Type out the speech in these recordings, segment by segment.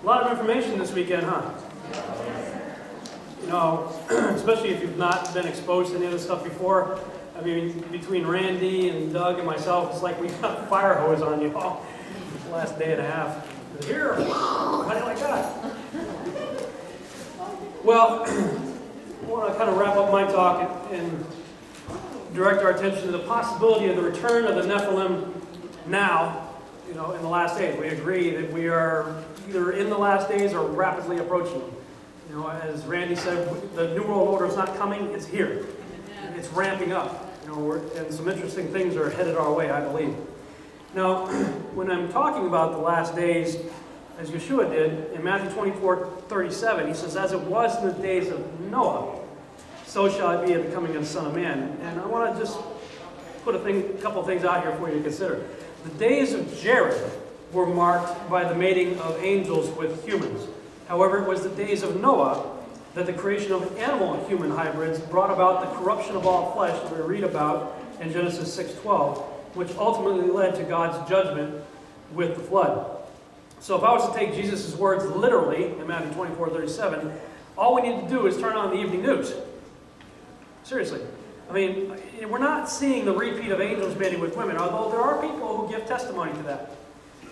A lot of information this weekend, huh? You know, especially if you've not been exposed to any of this stuff before. I mean, between Randy and Doug and myself, it's like we got a fire hose on you all the last day and a half. Here, how do you like that? Well, I want to kind of wrap up my talk and direct our attention to the possibility of the return of the Nephilim now, you know, in the last days. We agree that we are either in the last days or rapidly approaching them. You know, as Randy said, the New World Order is not coming, it's here. It's ramping up. You know, and some interesting things are headed our way, I believe. Now, when I'm talking about the last days, as Yeshua did, in Matthew 24:37, he says, as it was in the days of Noah, so shall it be at the coming of the Son of Man. And I want to just put a couple of things out here for you to consider. The days of Jared were marked by the mating of angels with humans. However, it was the days of Noah that the creation of animal and human hybrids brought about the corruption of all flesh that we read about in Genesis 6:12, which ultimately led to God's judgment with the flood. So if I was to take Jesus' words literally in Matthew 24:37, all we need to do is turn on the evening news. Seriously. I mean, we're not seeing the repeat of angels mating with women, although there are people who give testimony to that.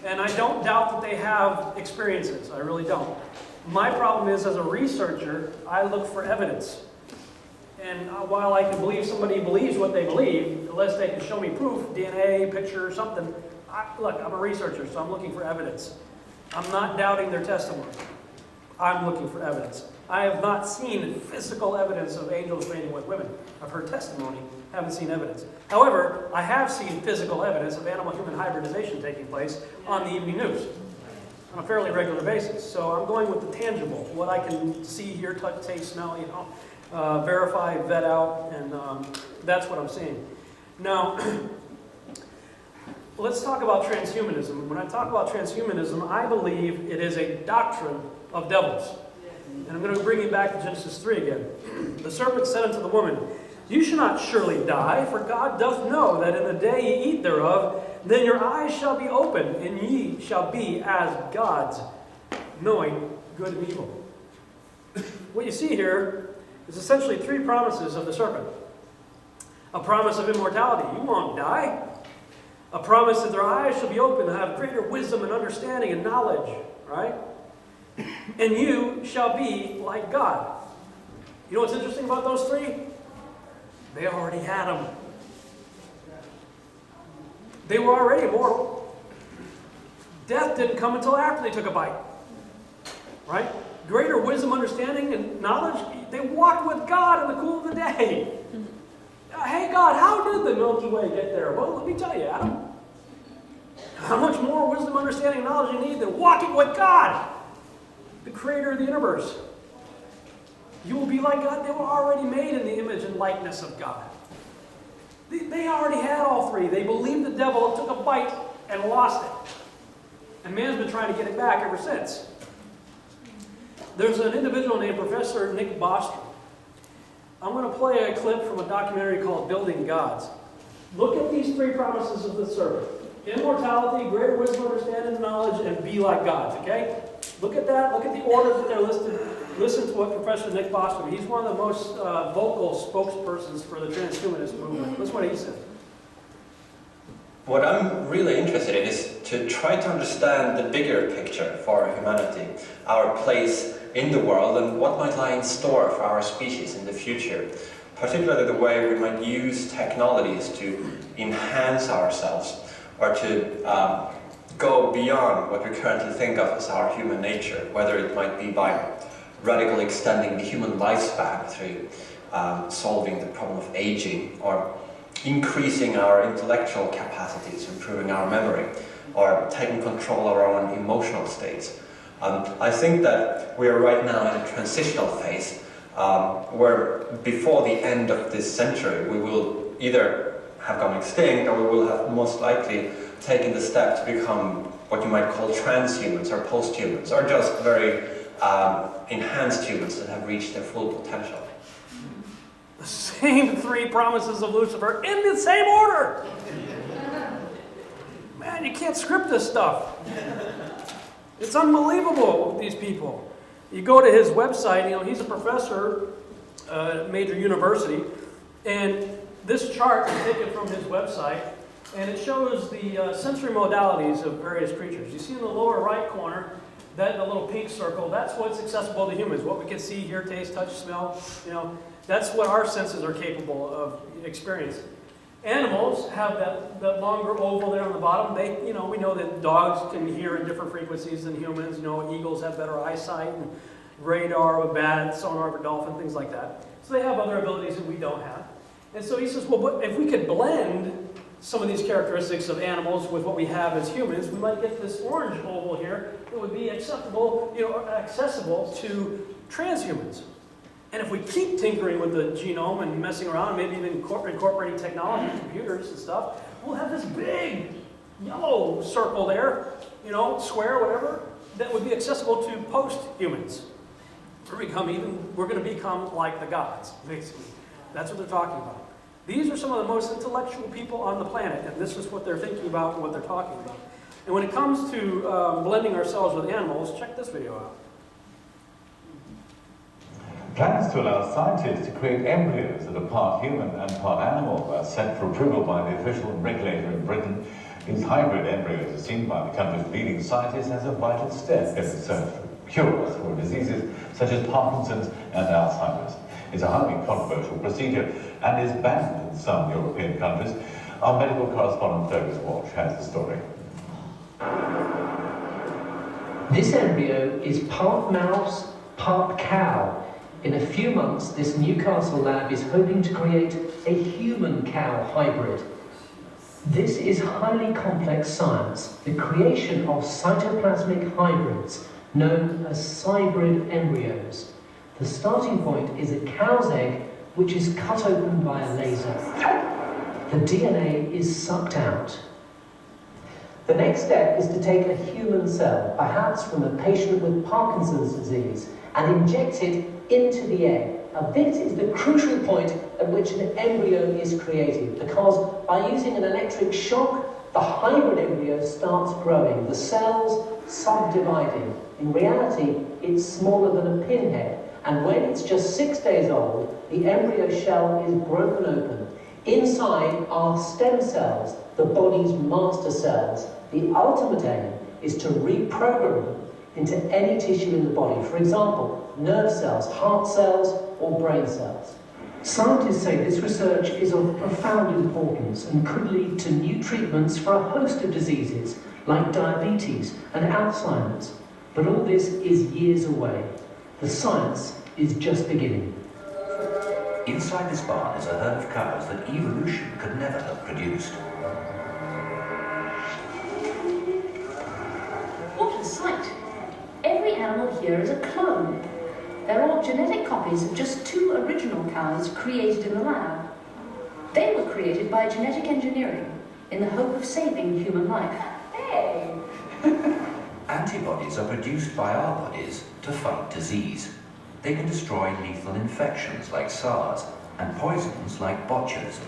And I don't doubt that they have experiences. I really don't. My problem is, as a researcher, I look for evidence. And while I can believe somebody believes what they believe, unless they can show me proof, DNA, picture, or something, look, I'm a researcher, so I'm looking for evidence. I'm not doubting their testimony. I'm looking for evidence. I have not seen physical evidence of angels mating with women. I've heard testimony, haven't seen evidence. However, I have seen physical evidence of animal-human hybridization taking place on the evening news on a fairly regular basis. So I'm going with the tangible, what I can see, hear, touch, taste, smell, you know, verify, vet out, and that's what I'm seeing. Now, let's talk about transhumanism. When I talk about transhumanism, I believe it is a doctrine of devils. And I'm going to bring you back to Genesis 3 again. The serpent said unto the woman, you shall not surely die, for God doth know that in the day ye eat thereof, then your eyes shall be opened, and ye shall be as gods, knowing good and evil. What you see here is essentially three promises of the serpent. A promise of immortality. You won't die. A promise that their eyes shall be opened and have greater wisdom and understanding and knowledge. Right? And you shall be like God. You know what's interesting about those three? They already had them. They were already immortal. Death didn't come until after they took a bite. Right? Greater wisdom, understanding, and knowledge. They walked with God in the cool of the day. Hey God, how did the Milky Way get there? Well, let me tell you, Adam. How much more wisdom, understanding, and knowledge you need than walking with God, the creator of the universe. You will be like God. They were already made in the image and likeness of God. They already had all three. They believed the devil, took a bite, and lost it. And man's been trying to get it back ever since. There's an individual named Professor Nick Bostrom. I'm going to play a clip from a documentary called Building Gods. Look at these three promises of the serpent. Immortality, greater wisdom, understanding, knowledge, and be like gods, okay? Look at that. Look at the order that they're listed. Listen to what Professor Nick Bostrom, he's one of the most vocal spokespersons for the transhumanist movement. Listen to what he said. What I'm really interested in is to try to understand the bigger picture for humanity, our place in the world, and what might lie in store for our species in the future. Particularly the way we might use technologies to enhance ourselves, or to go beyond what we currently think of as our human nature, whether it might be by radically extending the human lifespan through solving the problem of aging, or increasing our intellectual capacities, improving our memory, or taking control of our own emotional states. I think that we are right now in a transitional phase where before the end of this century we will either have gone extinct, or we will have most likely taken the step to become what you might call transhumans or posthumans, or just very enhanced humans that have reached their full potential. The same three promises of Lucifer in the same order. Man, you can't script this stuff. It's unbelievable, these people. You go to his website, he's a professor at a major university, and this chart is taken from his website, and it shows the sensory modalities of various creatures. You see in the lower right corner, that the little pink circle, that's what's accessible to humans. What we can see, hear, taste, touch, smell, that's what our senses are capable of experiencing. Animals have that longer oval there on the bottom. We know that dogs can hear in different frequencies than humans. Eagles have better eyesight and radar with bat, sonar of a dolphin, things like that. So they have other abilities that we don't have. And so he says, well, but if we could blend some of these characteristics of animals with what we have as humans, we might get this orange oval here that would be accessible to transhumans. And if we keep tinkering with the genome and messing around, maybe even incorporating technology, computers and stuff, we'll have this big yellow circle there, square, whatever, that would be accessible to post-humans. We're going to become like the gods, basically. That's what they're talking about. These are some of the most intellectual people on the planet, and this is what they're thinking about and what they're talking about. And when it comes to blending ourselves with animals, check this video out. Plans to allow scientists to create embryos that are part human and part animal are set for approval by the official regulator in Britain. These hybrid embryos are seen by the country's leading scientists as a vital step in the search for cures for diseases such as Parkinson's and Alzheimer's. It's a highly controversial procedure and is banned in some European countries. Our medical correspondent Fergus Walsh has the story. This embryo is part mouse, part cow. In a few months, this Newcastle lab is hoping to create a human-cow hybrid. This is highly complex science, the creation of cytoplasmic hybrids, known as hybrid embryos. The starting point is a cow's egg, which is cut open by a laser. The DNA is sucked out. The next step is to take a human cell, perhaps from a patient with Parkinson's disease, and inject it into the egg. Now, this is the crucial point at which an embryo is created, because by using an electric shock, the hybrid embryo starts growing, the cells subdividing. In reality, it's smaller than a pinhead, and when it's just 6 days old, the embryo shell is broken open. Inside are stem cells, the body's master cells. The ultimate aim is to reprogram them into any tissue in the body. For example, nerve cells, heart cells, or brain cells. Scientists say this research is of profound importance and could lead to new treatments for a host of diseases like diabetes and Alzheimer's. But all this is years away. The science is just beginning. Inside this barn is a herd of cows that evolution could never have produced. What a sight! Every animal here is a clone. They're all genetic copies of just 2 original cows created in the lab. They were created by genetic engineering in the hope of saving human life. Hey! Antibodies are produced by our bodies to fight disease. They can destroy lethal infections like SARS and poisons like botulism.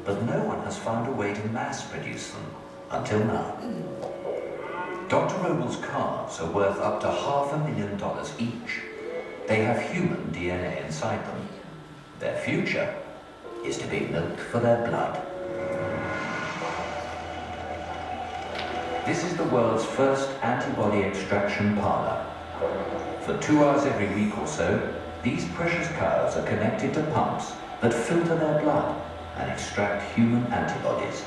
But no one has found a way to mass produce them until now. Dr. Robles' calves are worth up to $500,000 each. They have human DNA inside them. Their future is to be milked for their blood. This is the world's first antibody extraction parlor. For 2 hours every week or so, these precious cows are connected to pumps that filter their blood and extract human antibodies.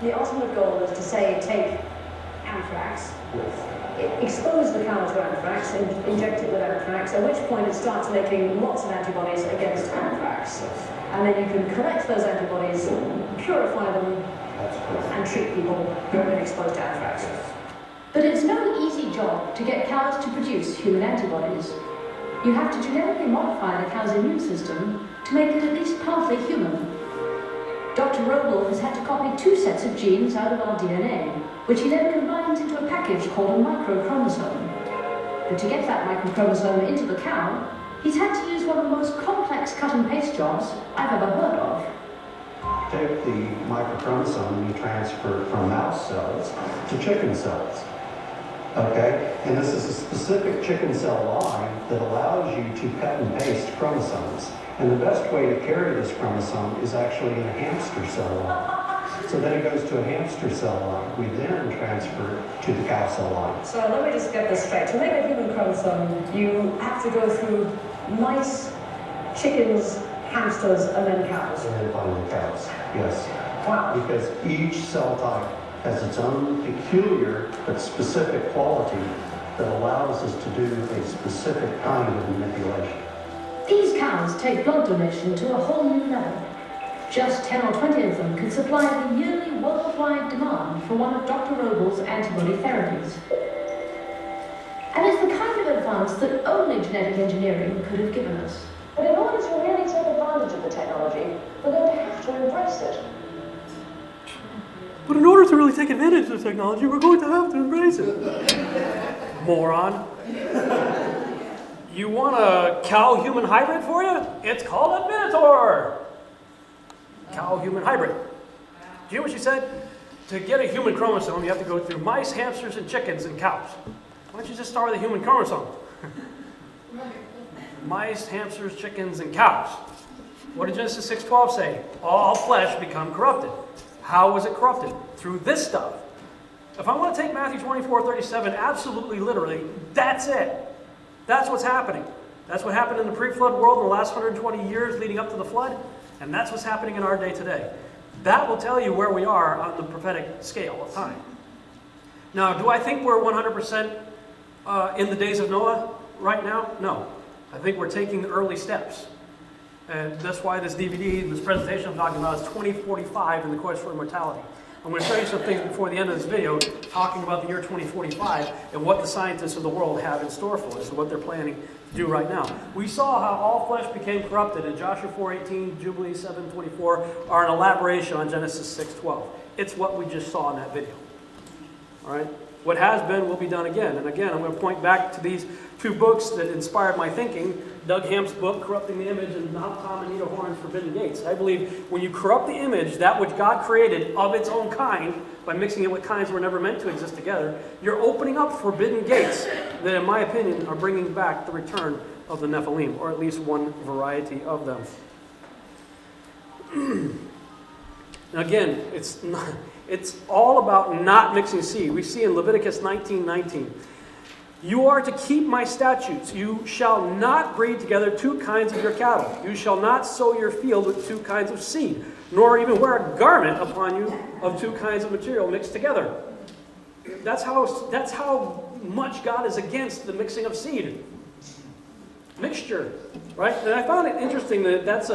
The ultimate goal is to say, take anthrax, expose the cow to anthrax, and inject it with anthrax, at which point it starts making lots of antibodies against anthrax. And then you can collect those antibodies, purify them, and treat people who have been exposed to anthrax. But it's no easy job to get cows to produce human antibodies. You have to genetically modify the cow's immune system to make it at least partly human. Dr. Roble has had to copy 2 sets of genes out of our DNA, which he then combines into a package called a microchromosome. But to get that microchromosome into the cow, he's had to use one of the most complex cut and paste jobs I've ever heard of. take the microchromosome and you transfer it from mouse cells to chicken cells. Okay? And this is a specific chicken cell line that allows you to cut and paste chromosomes. And the best way to carry this chromosome is actually in a hamster cell line. So then it goes to a hamster cell line. We then transfer it to the cow cell line. So let me just get this straight. To make a human chromosome, you have to go through mice, chickens, hamsters, and then cows. And then finally cows, yes. Wow. Because each cell type has its own peculiar but specific quality that allows us to do a specific kind of manipulation. These cows take blood donation to a whole new level. Just 10 or 20 of them could supply the yearly worldwide demand for one of Dr. Robles' antibody therapies. And it's the kind of advance that only genetic engineering could have given us. But in order to really take advantage of the technology, we're going to have to embrace it. But in order to really take advantage of the technology, we're going to have to embrace it. Moron. You want a cow-human hybrid for you? It's called a Minotaur. Cow-human hybrid. Do you hear what she said? To get a human chromosome, you have to go through mice, hamsters, and chickens and cows. Why don't you just start with a human chromosome? Mice, hamsters, chickens, and cows. What did Genesis 6:12 say? All flesh become corrupted. How was it corrupted? Through this stuff. If I want to take Matthew 24:37 absolutely literally, that's it. That's what's happening. That's what happened in the pre-flood world in the last 120 years leading up to the flood, and that's what's happening in our day today. That will tell you where we are on the prophetic scale of time. Now, do I think we're 100% in the days of Noah right now? No. I think we're taking the early steps. And that's why this DVD, this presentation I'm talking about, is 2045 in the quest for immortality. I'm going to show you some things before the end of this video talking about the year 2045 and what the scientists of the world have in store for us and what they're planning to do right now. We saw how all flesh became corrupted, and Joshua 4:18, Jubilee 7:24 are an elaboration on Genesis 6:12. It's what we just saw in that video. All right? What has been will be done again. And again, I'm going to point back to these two books that inspired my thinking. Doug Hamp's book, Corrupting the Image, and Tom and Anita Horn's Forbidden Gates. I believe when you corrupt the image, that which God created of its own kind, by mixing it with kinds were never meant to exist together, you're opening up forbidden gates that, in my opinion, are bringing back the return of the Nephilim, or at least one variety of them. And again, it's all about not mixing seed. We see in Leviticus 19:19. You are to keep my statutes. You shall not breed together two kinds of your cattle. You shall not sow your field with two kinds of seed, nor even wear a garment upon you of two kinds of material mixed together. That's how much God is against the mixing of seed. Mixture, right? And I found it interesting that that's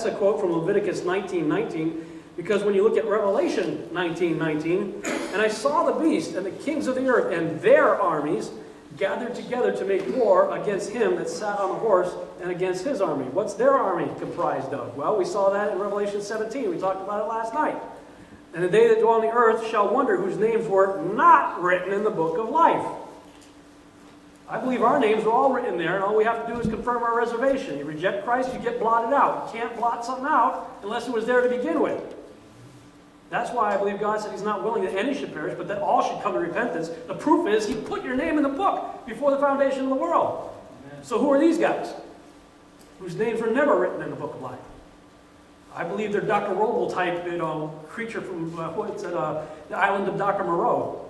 a quote from Leviticus 19:19, because when you look at Revelation 19:19, and I saw the beast and the kings of the earth and their armies gathered together to make war against him that sat on the horse and against his army. What's their army comprised of? Well, we saw that in Revelation 17. We talked about it last night. And the day that dwell on the earth shall wonder whose names were not written in the book of life. I believe our names are all written there, and all we have to do is confirm our reservation. You reject Christ, you get blotted out. You can't blot something out unless it was there to begin with. That's why I believe God said he's not willing that any should perish, but that all should come to repentance. The proof is he put your name in the book before the foundation of the world. So who are these guys whose names were never written in the book of life? I believe they're Dr. Roble type, creature from the island of Dr. Moreau,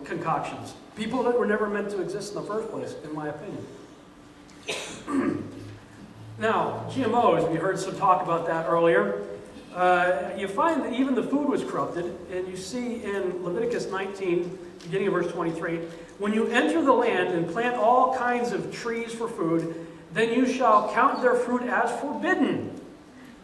concoctions. People that were never meant to exist in the first place, in my opinion. Now, GMOs, we heard some talk about that earlier. You find that even the food was corrupted, and you see in Leviticus 19, beginning of verse 23, when you enter the land and plant all kinds of trees for food, then you shall count their fruit as forbidden.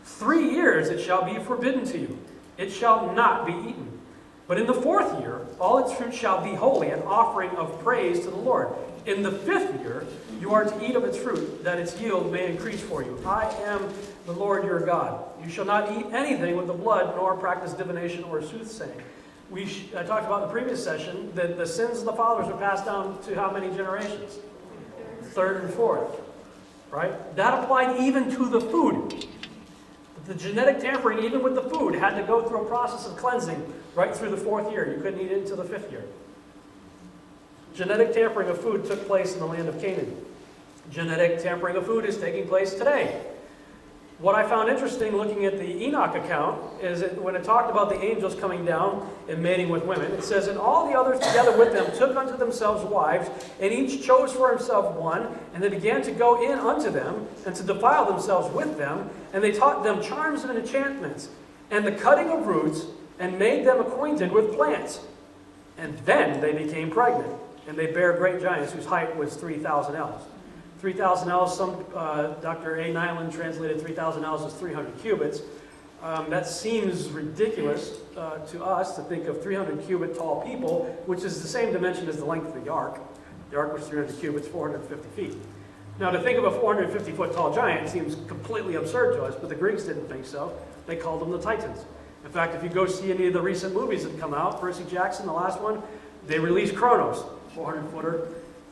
3 years it shall be forbidden to you. It shall not be eaten. But in the 4th year, all its fruit shall be holy, an offering of praise to the Lord. In the 5th year, you are to eat of its fruit, that its yield may increase for you. I am the Lord your God. You shall not eat anything with the blood, nor practice divination or soothsaying. I talked about in the previous session that the sins of the fathers are passed down to how many generations? 3rd and 4th. Right? That applied even to the food. But The genetic tampering, even with the food, had to go through a process of cleansing right through the 4th year. You couldn't eat it until the 5th year. Genetic tampering of food took place in the land of Canaan. Genetic tampering of food is taking place today. What I found interesting looking at the Enoch account is that when it talked about the angels coming down and mating with women, it says, "And all the others together with them took unto themselves wives, and each chose for himself one, and they began to go in unto them, and to defile themselves with them, and they taught them charms and enchantments, and the cutting of roots, and made them acquainted with plants. And then they became pregnant, and they bare great giants whose height was 3,000 ells." 3,000 ells, Dr. A. Nyland translated 3,000 ells as 300 cubits. That seems ridiculous to us to think of 300 cubit tall people, which is the same dimension as the length of the ark. The ark was 300 cubits, 450 feet. Now, to think of a 450 foot tall giant seems completely absurd to us, but the Greeks didn't think so. They called them the Titans. In fact, if you go see any of the recent movies that come out, Percy Jackson, the last one, they released Kronos, 400 footer.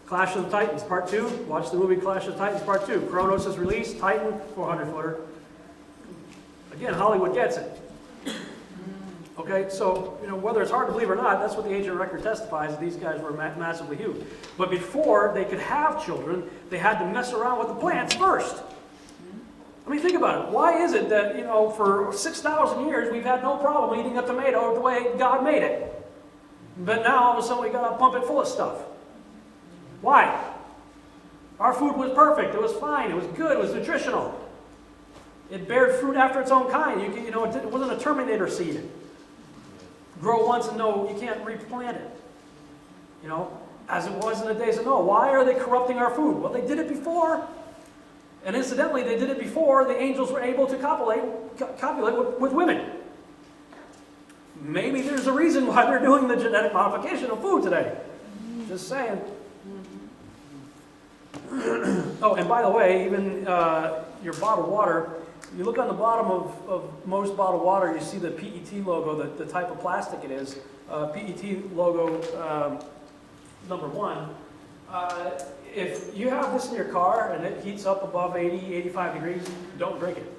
Clash of the Titans, Part 2. Watch the movie Clash of the Titans, Part 2. Kronos is released, Titan, 400 footer. Again, Hollywood gets it. Okay, so, whether it's hard to believe or not, that's what the ancient record testifies, that these guys were massively huge. But before they could have children, they had to mess around with the plants first. I mean, think about it. Why is it that, for 6,000 years, we've had no problem eating a tomato the way God made it? But now, all of a sudden, we got to pump it full of stuff. Why? Our food was perfect. It was fine. It was good. It was nutritional. It bared fruit after its own kind. It wasn't a Terminator seed. Grow once and no, you can't replant it. As it was in the days of Noah. Why are they corrupting our food? Well, they did it before. And incidentally, they did it before the angels were able to copulate with women. Maybe there's a reason why they're doing the genetic modification of food today. Just saying. Oh, and by the way, even your bottled water, you look on the bottom of most bottled water, you see the PET logo, the type of plastic it is. PET logo number 1. If you have this in your car and it heats up above 80, 85 degrees, don't drink it.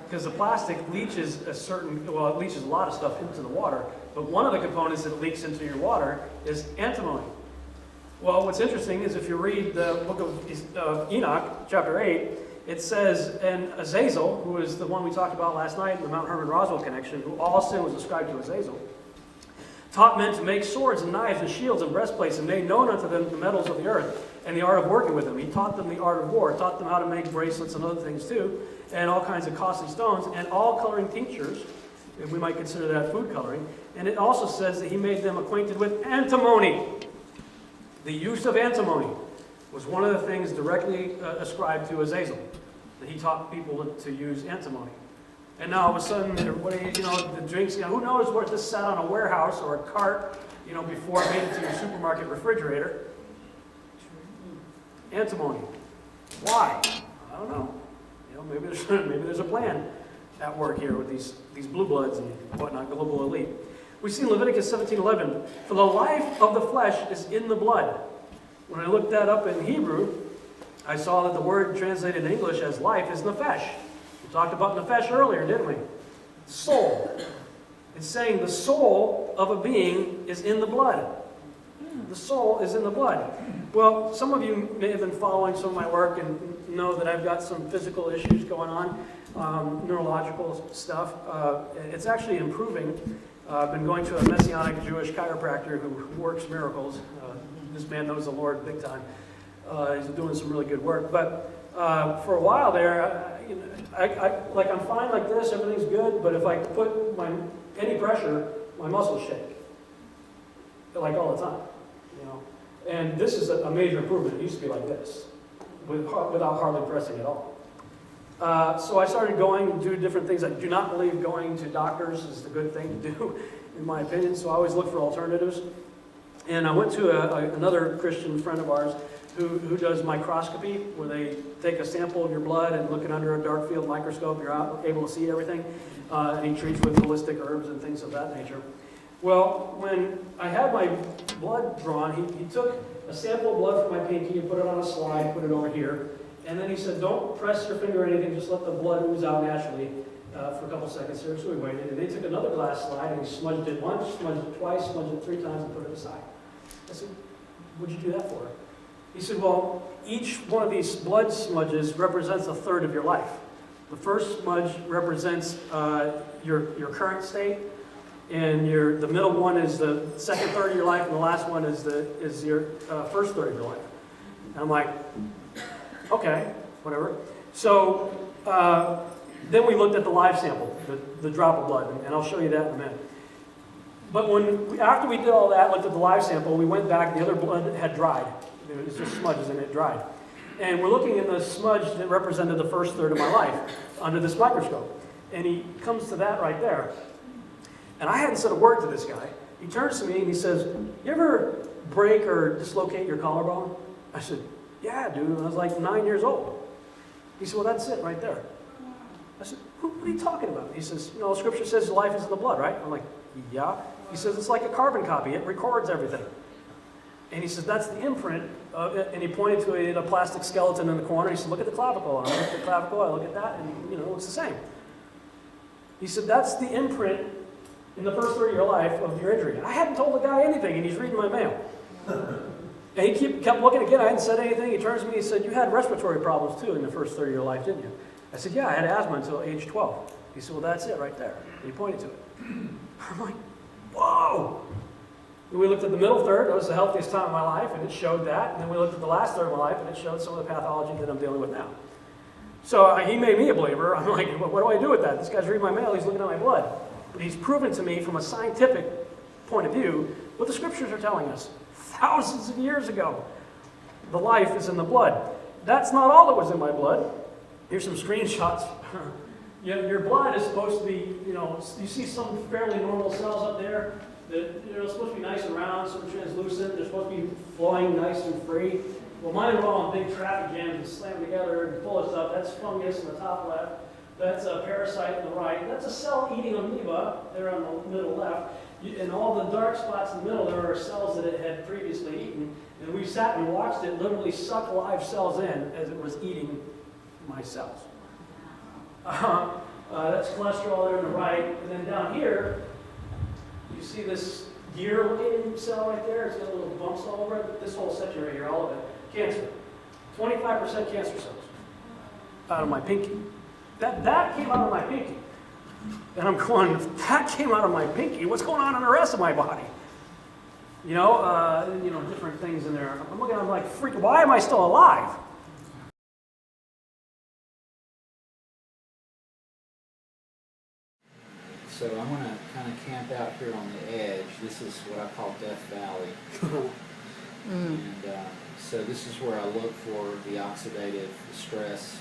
Because the plastic leaches it leaches a lot of stuff into the water. But one of the components that leaks into your water is antimony. Well, what's interesting is if you read the book of Enoch, chapter 8, it says, "And Azazel," who is the one we talked about last night in the Mount Hermon-Roswell connection, who all sin was ascribed to Azazel, "taught men to make swords and knives and shields and breastplates, and made known unto them the metals of the earth and the art of working with them." He taught them the art of war, taught them how to make bracelets and other things too, and all kinds of costly stones, and all coloring tinctures, and we might consider that food coloring. And it also says that he made them acquainted with antimony. The use of antimony was one of the things directly ascribed to Azazel, that he taught people to use antimony. And now all of a sudden, everybody, the drinks, who knows what this sat on a warehouse or a cart, before it made it to your supermarket refrigerator. Antimony. Why? I don't know. Maybe there's a plan at work here with these blue bloods and whatnot, global elite. We see in Leviticus 17:11, "For the life of the flesh is in the blood." When I looked that up in Hebrew, I saw that the word translated in English as life is nephesh. We talked about nephesh earlier, didn't we? Soul. It's saying the soul of a being is in the blood. The soul is in the blood. Well, some of you may have been following some of my work and know that I've got some physical issues going on, neurological stuff. It's actually improving. I've been going to a Messianic Jewish chiropractor who works miracles. This man knows the Lord big time. He's doing some really good work. But for a while there, I'm fine like this, everything's good, but if I put any pressure, my muscles shake. Like all the time. And this is a major improvement. It used to be like this, without hardly pressing at all. So I started going and do different things. I do not believe going to doctors is the good thing to do, in my opinion, so I always look for alternatives. And I went to another Christian friend of ours who does microscopy, where they take a sample of your blood and look it under a dark field microscope, you're able to see everything, and he treats with holistic herbs and things of that nature. Well, when I had my blood drawn, he took a sample of blood from my pinky and put it on a slide, put it over here, And then he said, don't press your finger or anything, just let the blood ooze out naturally for a couple seconds here. So we waited, and they took another glass slide and he smudged it once, smudged it twice, smudged it 3 times, and put it aside. I said, what'd you do that for? He said, well, each one of these blood smudges represents a third of your life. The first smudge represents your current state, and the middle one is the second third of your life, and the last one is your first third of your life. And I'm like, okay, whatever. So then we looked at the live sample, the drop of blood, and I'll show you that in a minute. But after we did all that, looked at the live sample, we went back, the other blood had dried. It was just smudges and it dried. And we're looking at the smudge that represented the first third of my life under this microscope. And he comes to that right there. And I hadn't said a word to this guy. He turns to me and he says, you ever break or dislocate your collarbone? I said, yeah, dude. I was like 9 years old. He said, well, that's it right there. I said, what are you talking about? He says, Scripture says life is in the blood, right? I'm like, yeah. He says, it's like a carbon copy. It records everything. And he says, that's the imprint of it. And he pointed to a plastic skeleton in the corner. He said, look at the clavicle. And I look at the clavicle, I look at that, and, it looks the same. He said, that's the imprint in the first third of your life of your injury. And I hadn't told the guy anything, and he's reading my mail. And he kept looking again. I hadn't said anything. He turns to me and he said, you had respiratory problems, too, in the first third of your life, didn't you? I said, yeah, I had asthma until age 12. He said, well, that's it right there. And he pointed to it. I'm like, whoa! We looked at the middle third. That was the healthiest time of my life, and it showed that. And then we looked at the last third of my life, and it showed some of the pathology that I'm dealing with now. So he made me a believer. I'm like, what do I do with that? This guy's reading my mail. He's looking at my blood. But he's proven to me from a scientific point of view what the Scriptures are telling us. Thousands of years ago, the life is in the blood. That's not all that was in my blood. Here's some screenshots. Your blood is supposed to be, you see some fairly normal cells up there that are supposed to be nice and round, sort of translucent. They're supposed to be flowing nice and free. Well, mine are all in big traffic jams and slammed together and full of stuff. That's fungus in the top left. That's a parasite in the right. That's a cell-eating amoeba there on the middle left. And all the dark spots in the middle, there are cells that it had previously eaten. And we sat and watched it literally suck live cells in as it was eating my cells. That's cholesterol there on the right. And then down here, you see this gear-looking cell right there. It's got little bumps all over it. This whole section right here, all of it, cancer. 25% cancer cells out of my pinky. That came out of my pinky. And I'm going, that came out of my pinky. What's going on in the rest of my body? Different things in there. I'm looking, I'm like, freak, why am I still alive? So I'm going to kind of camp out here on the edge. This is what I call Death Valley. And so this is where I look for the oxidative stress,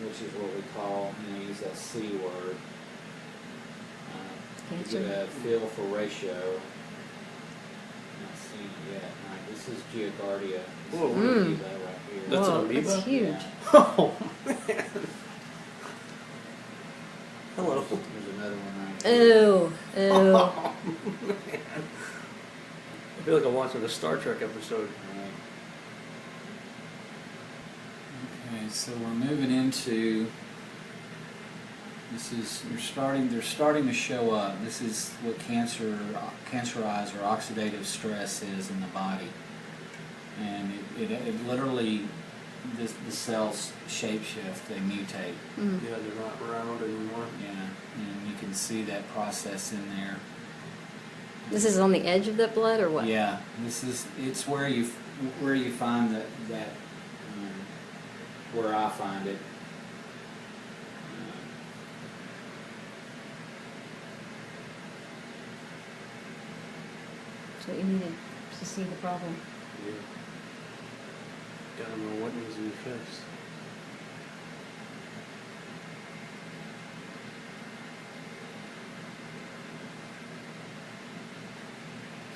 which is what we call, use that C word, to get a feel for ratio. Not seen it yet. All right, this is Giardia. This is an amoeba right here. That's an amoeba? That's huge. Yeah. Oh, man. Hello. There's another one right here. Ew. Oh, man. I feel like I'm watching a Star Trek episode. Okay, so we're moving into, they're starting to show up. This is what cancerized or oxidative stress is in the body. And it literally, the cells shapeshift, they mutate. Yeah, they're not round anymore. Yeah, and you can see that process in there. This is on the edge of that blood, or what? Yeah, it's where you find that where I find it. So you needed to see the problem. Yeah. Gotta know what needs to be fixed.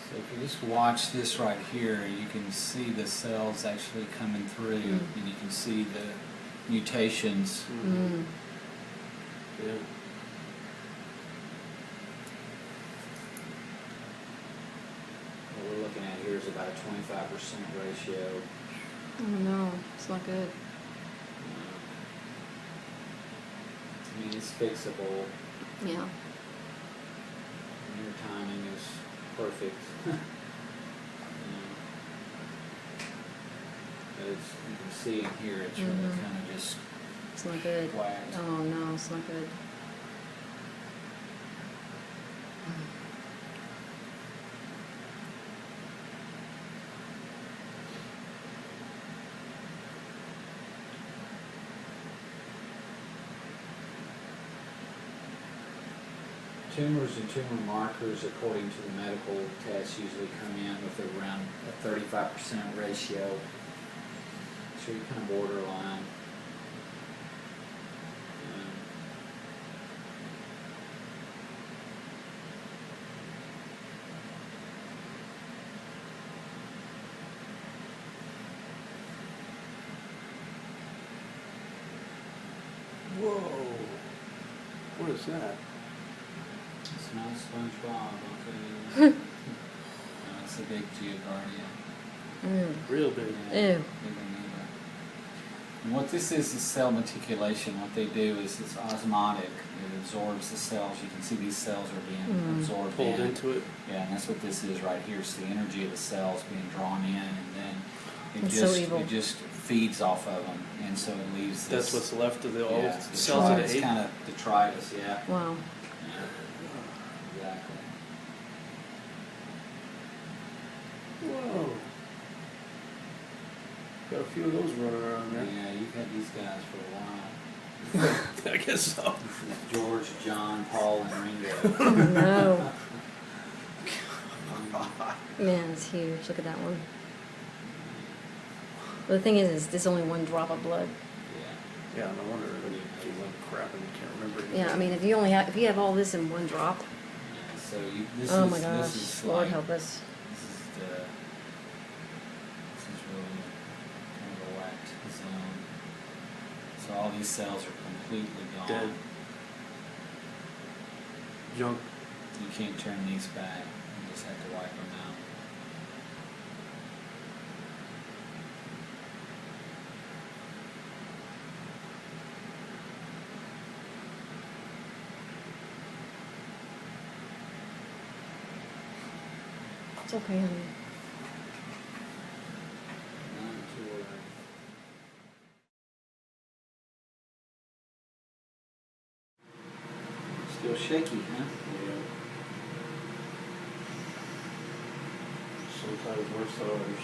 So if you just watch this right here, you can see the cells actually coming through, and you can see the mutations. Yeah. What we're looking at here is about a 25% ratio. Oh no, it's not good. I mean, it's fixable. Yeah. And your timing is perfect. As you can see in here, it's really kind of just It's not good. whacked. Oh no, it's not good. Tumors and tumor markers, according to the medical tests, usually come in with around a 35% ratio. So you're kind of borderline. Whoa. What is that? It's not SpongeBob, okay? No, it's a big Geoguardia. Real big. Yeah, Ew. big amoeba. And what this is cell meticulation. What they do is it's osmotic. It absorbs the cells. You can see these cells are being absorbed Pulled in. into it. Yeah, and that's what this is right here. It's the energy of the cells being drawn in, and then It's so evil. it just feeds off of them, and so it leaves this. That's what's left of the old yeah, cells that it's it ate. kind of detritus, yeah. Wow. Yeah, exactly. Whoa. Got a few of those running around there. Yeah, you've had these guys for a while. I guess so. This is George, John, Paul, and Ringo. Oh no. Man, it's huge. Look at that one. Well, the thing is there's only one drop of blood. Yeah. Yeah, no wonder they went crap and can't remember anything. Yeah, I mean, if you have all this in one drop. Yeah, so this Oh is my gosh, this is Lord like, help us. This is really kind of a whacked zone. So all these cells are completely gone. Dead. Junk. You can't turn these back. You just have to wipe them out. It's okay, honey. Not to worry. Still shaky, huh? Yeah. Sometimes worse than others.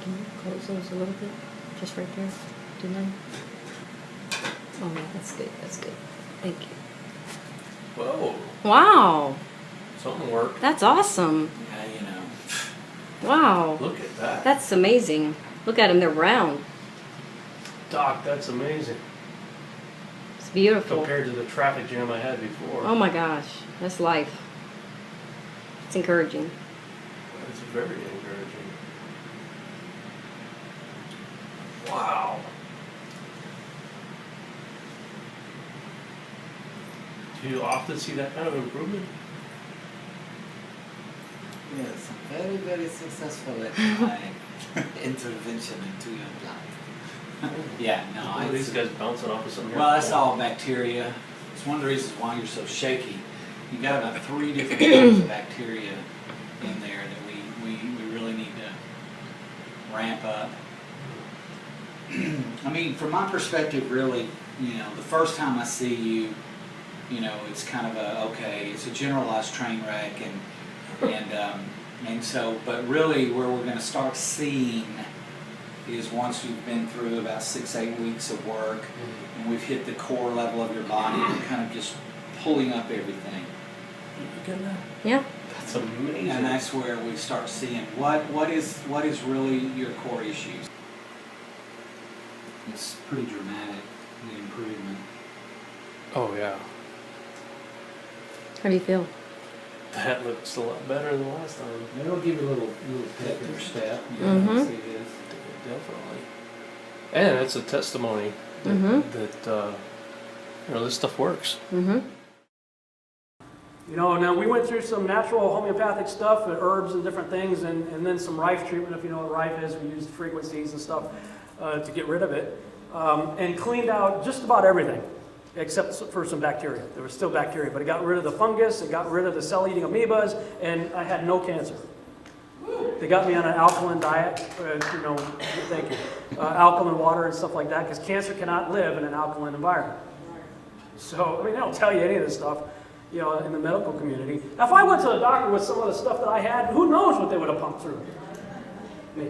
Can you close those a little bit? Just right there. Do none. Oh, yeah, that's good. That's good. Thank you. Whoa. Wow. Something worked. That's awesome. Yeah, you know. Wow. Look at that. That's amazing. Look at them. They're round. Doc, that's amazing. It's beautiful. Compared to the traffic jam I had before. Oh my gosh. That's life. It's encouraging. It's very encouraging. Wow. Do you often see that kind of improvement? Yes, very, very successful at my intervention into your life. Yeah, no, These guys bouncing off of something. well, that's all bacteria. It's one of the reasons why you're so shaky. You got about 3 different kinds of bacteria in there that we really need to ramp up. I mean, from my perspective, really, you know, the first time I see you, you know, it's kind of it's a generalized train wreck, and so, but really, where we're going to start seeing is once you've been through about 6-8 weeks of work, and we've hit the core level of your body, we're kind of just pulling up everything. Look at that. Yeah. That's amazing. And that's where we start seeing what is really your core issues. It's pretty dramatic, the improvement. Oh yeah. How do you feel? That looks a lot better than last time. It'll give you a little pep in your step. You Mhm. know, see this. Definitely. And it's a testimony that, that this stuff works. Mm-hmm. You know, now we went through some natural homeopathic stuff, herbs and different things, and then some rife treatment. If you know what rife is, we used frequencies and stuff to get rid of it, and cleaned out just about everything, except for some bacteria. There was still bacteria, but it got rid of the fungus, it got rid of the cell-eating amoebas, and I had no cancer. They got me on an alkaline diet, thank you, alkaline water and stuff like that, because cancer cannot live in an alkaline environment. So, I mean, they don't tell you any of this stuff, in the medical community. Now, if I went to the doctor with some of the stuff that I had, who knows what they would have pumped through me.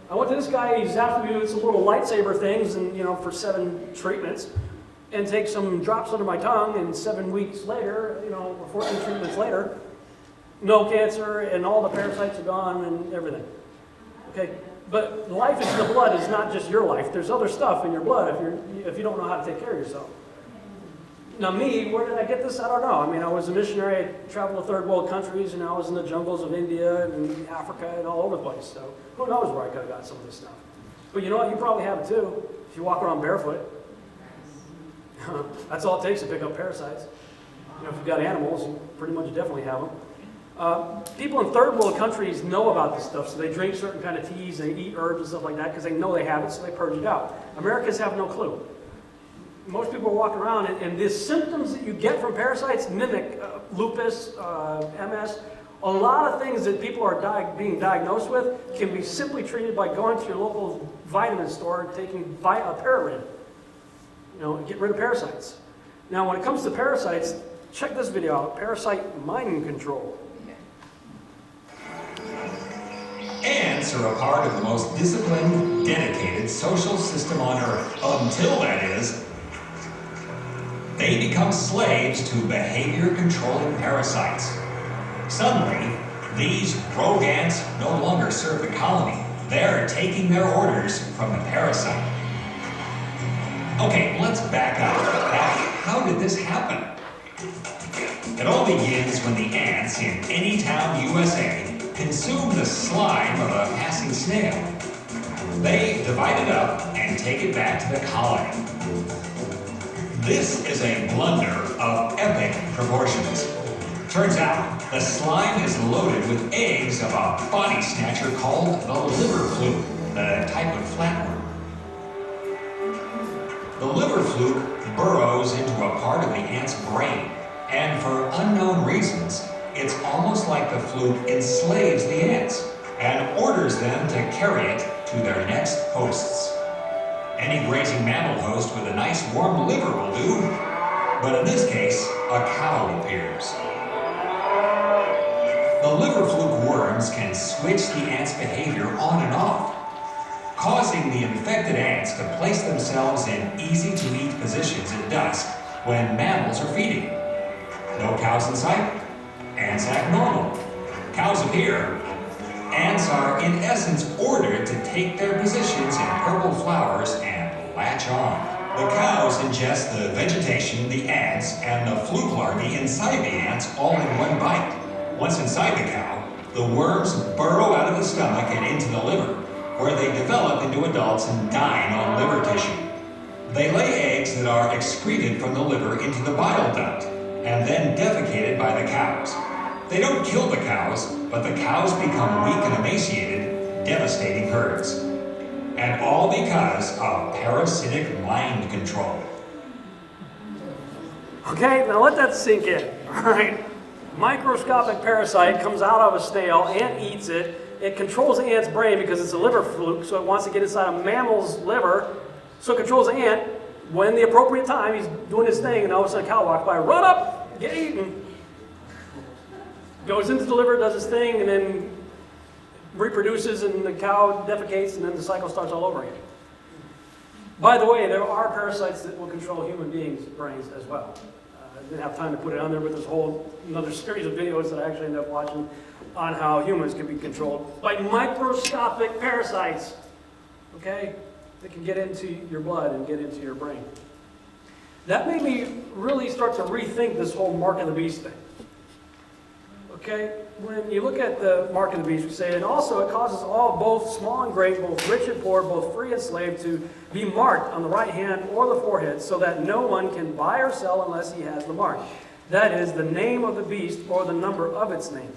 I went to this guy, he's after me with some little lightsaber things, and, for 7 treatments, and take some drops under my tongue, and 7 weeks later, or 14 treatments later, no cancer, and all the parasites are gone, and everything. Okay? But life in the blood is not just your life. There's other stuff in your blood if you don't know how to take care of yourself. Now me, where did I get this? I don't know. I mean, I was a missionary. I traveled to third world countries, and I was in the jungles of India and Africa and all over the place. So who knows where I could have got some of this stuff. But you know what? You probably have it too. If you walk around barefoot. That's all it takes to pick up parasites. If you've got animals, you pretty much definitely have them. People in third world countries know about this stuff, so they drink certain kind of teas, they eat herbs and stuff like that because they know they have it, so they purge it out. Americans have no clue. Most people are walking around, and the symptoms that you get from parasites mimic lupus, MS. A lot of things that people are being diagnosed with can be simply treated by going to your local vitamin store and taking Pararid. Get rid of parasites. Now, when it comes to parasites, check this video out, Parasite Mind Control. Ants are a part of the most disciplined, dedicated social system on Earth. Until, that is, they become slaves to behavior-controlling parasites. Suddenly, these rogue ants no longer serve the colony. They're taking their orders from the parasite. Okay, let's back up. Now, how did this happen? It all begins when the ants in any town USA consume the slime of a passing snail. They divide it up and take it back to the colony. This is a blunder of epic proportions. Turns out, the slime is loaded with eggs of a body snatcher called the liver fluke, a type of flatworm. The liver fluke burrows into a part of the ant's brain, and for unknown reasons, it's almost like the fluke enslaves the ants and orders them to carry it to their next hosts. Any grazing mammal host with a nice warm liver will do, but in this case, a cow appears. The liver fluke worms can switch the ant's behavior on and off, causing the infected ants to place themselves in easy-to-eat positions at dusk when mammals are feeding. No cows in sight, ants act normal. Cows appear. Ants are, in essence, ordered to take their positions in purple flowers and latch on. The cows ingest the vegetation, the ants, and the fluke larvae inside the ants all in one bite. Once inside the cow, the worms burrow out of the stomach and into the liver, where they develop into adults and dine on liver tissue. They lay eggs that are excreted from the liver into the bile duct, and then defecated by the cows. They don't kill the cows, but the cows become weak and emaciated, devastating herds. And all because of parasitic mind control. Okay, now let that sink in, all right? Microscopic parasite comes out of a snail, ant eats it, it controls the ant's brain because it's a liver fluke, so it wants to get inside a mammal's liver, so it controls the ant. When the appropriate time, he's doing his thing, and all of a sudden a cow walks by, run up, get eaten. Goes into the liver, does his thing, and then reproduces, and the cow defecates, and then the cycle starts all over again. By the way, there are parasites that will control human beings' brains as well. I didn't have time to put it on there, but there's another series of videos that I actually ended up watching on how humans can be controlled by microscopic parasites. Okay? That can get into your blood and get into your brain. That made me really start to rethink this whole mark of the beast thing. Okay? when you look at the mark of the beast, we say, and also it causes all, both small and great, both rich and poor, both free and slave, to be marked on the right hand or the forehead, so that no one can buy or sell unless he has the mark. That is, the name of the beast or the number of its name.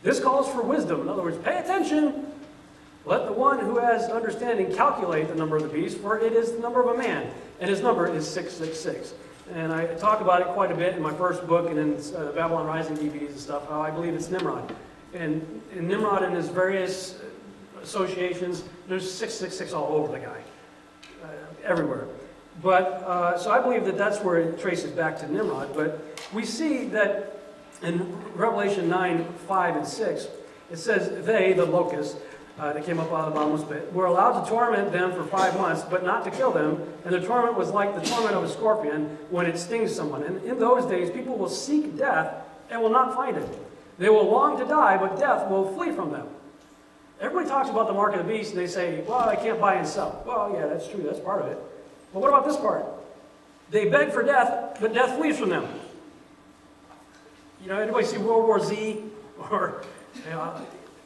This calls for wisdom. In other words, pay attention. Let the one who has understanding calculate the number of the beast, for it is the number of a man, and his number is 666. And I talk about it quite a bit in my first book and in Babylon Rising DVDs and stuff, how I believe it's Nimrod. And Nimrod and his various associations, there's 666 all over the guy, everywhere. But, so I believe that that's where it traces back to Nimrod. But we see that in Revelation 9, 5, and 6, it says, they, the locusts, that came up out of the bottomless pit, were allowed to torment them for 5 months, but not to kill them. And the torment was like the torment of a scorpion when it stings someone. And in those days, people will seek death and will not find it. They will long to die, but death will flee from them. Everybody talks about the mark of the beast, and they say, well, I can't buy and sell. Well, yeah, that's true. That's part of it. But what about this part? They beg for death, but death flees from them. You know, anybody see World War Z? Or,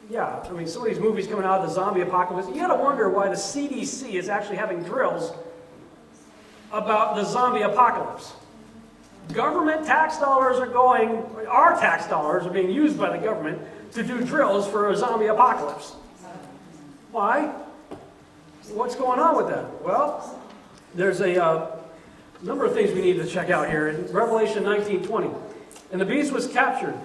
yeah, I mean, some of these movies coming out of the zombie apocalypse, you gotta wonder why the CDC is actually having drills about the zombie apocalypse. Government tax dollars are going, our tax dollars are being used by the government to do drills for a zombie apocalypse. Why? What's going on with that? Well, there's a number of things we need to check out here. In Revelation 19:20, and the beast was captured,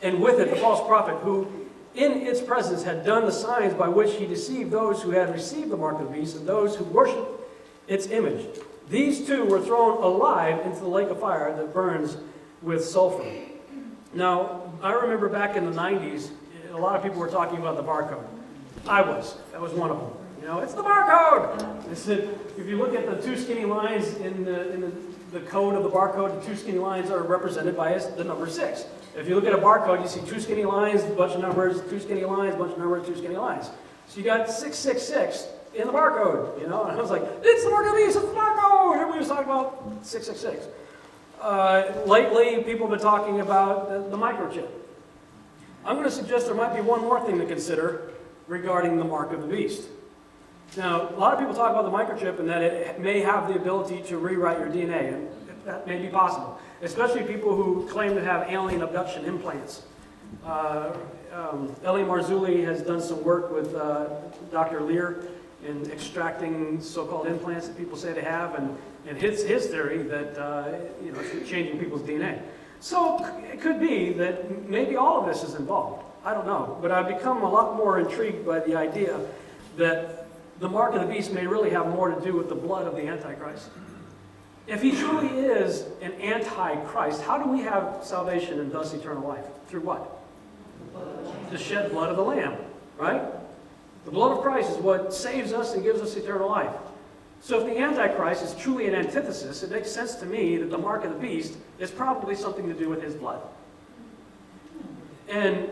and with it the false prophet, who in its presence had done the signs by which he deceived those who had received the mark of the beast and those who worshipped its image. These two were thrown alive into the lake of fire that burns with sulfur. Now, I remember back in the 90s, a lot of people were talking about the barcode. That was one of them. You know, it's the barcode! They said, if you look at the two skinny lines in the code of the barcode, the two skinny lines are represented by the number 6. If you look at a barcode, you see two skinny lines, a bunch of numbers, two skinny lines, a bunch of numbers, two skinny lines. So you got 666 in the barcode, you know? And I was like, it's the mark of the beast, it's the barcode! Everybody was talking about 666. Lately, people have been talking about the microchip. I'm going to suggest there might be one more thing to consider regarding the mark of the beast. Now, a lot of people talk about the microchip and that it may have the ability to rewrite your DNA, and that may be possible, especially people who claim to have alien abduction implants. Elie Marzulli has done some work with Dr. Lear in extracting so-called implants that people say they have, and his theory that you know, it's changing people's DNA. So it could be that maybe all of this is involved. I don't know, but I've become a lot more intrigued by the idea that the mark of the beast may really have more to do with the blood of the Antichrist. If he truly is an Antichrist, how do we have salvation and thus eternal life? Through what? The shed blood of the Lamb, right? The blood of Christ is what saves us and gives us eternal life. So if the Antichrist is truly an antithesis, it makes sense to me that the mark of the beast is probably something to do with his blood. And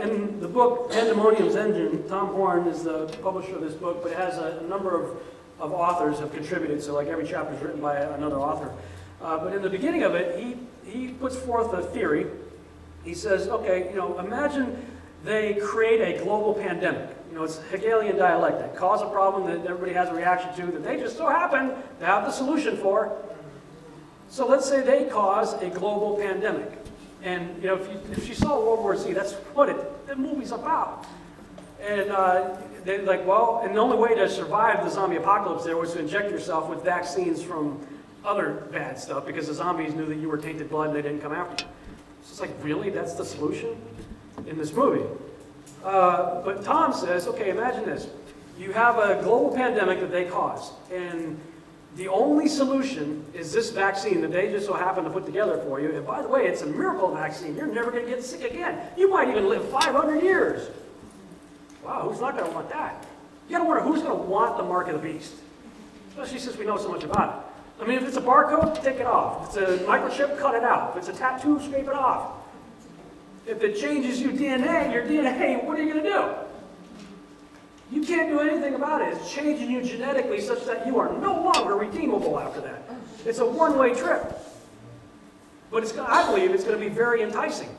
in the book Pandemonium's Engine, Tom Horn is the publisher of this book, but it has a number of authors have contributed, so like every chapter is written by another author. But in the beginning of it, he puts forth a theory. He says, okay, you know, imagine they create a global pandemic. You know, it's Hegelian dialectic. Cause a problem that everybody has a reaction to that they just so happen to have the solution for. So let's say they cause a global pandemic. And, you know, if you saw World War Z, that's what the movie's about. And they're like, well, and the only way to survive the zombie apocalypse there was to inject yourself with vaccines from other bad stuff, because the zombies knew that you were tainted blood and they didn't come after you. So it's like, really? That's the solution in this movie? But Tom says, okay, imagine this. You have a global pandemic that they caused, and the only solution is this vaccine that they just so happen to put together for you. And by the way, it's a miracle vaccine. You're never going to get sick again. You might even live 500 years. Wow, who's not going to want that? You got to wonder who's going to want the mark of the beast, especially since we know so much about it. I mean, if it's a barcode, take it off. If it's a microchip, cut it out. If it's a tattoo, scrape it off. If it changes your DNA, what are you going to do? You can't do anything about it. It's changing you genetically such that you are no longer redeemable after that. It's a one-way trip. But I believe it's going to be very enticing.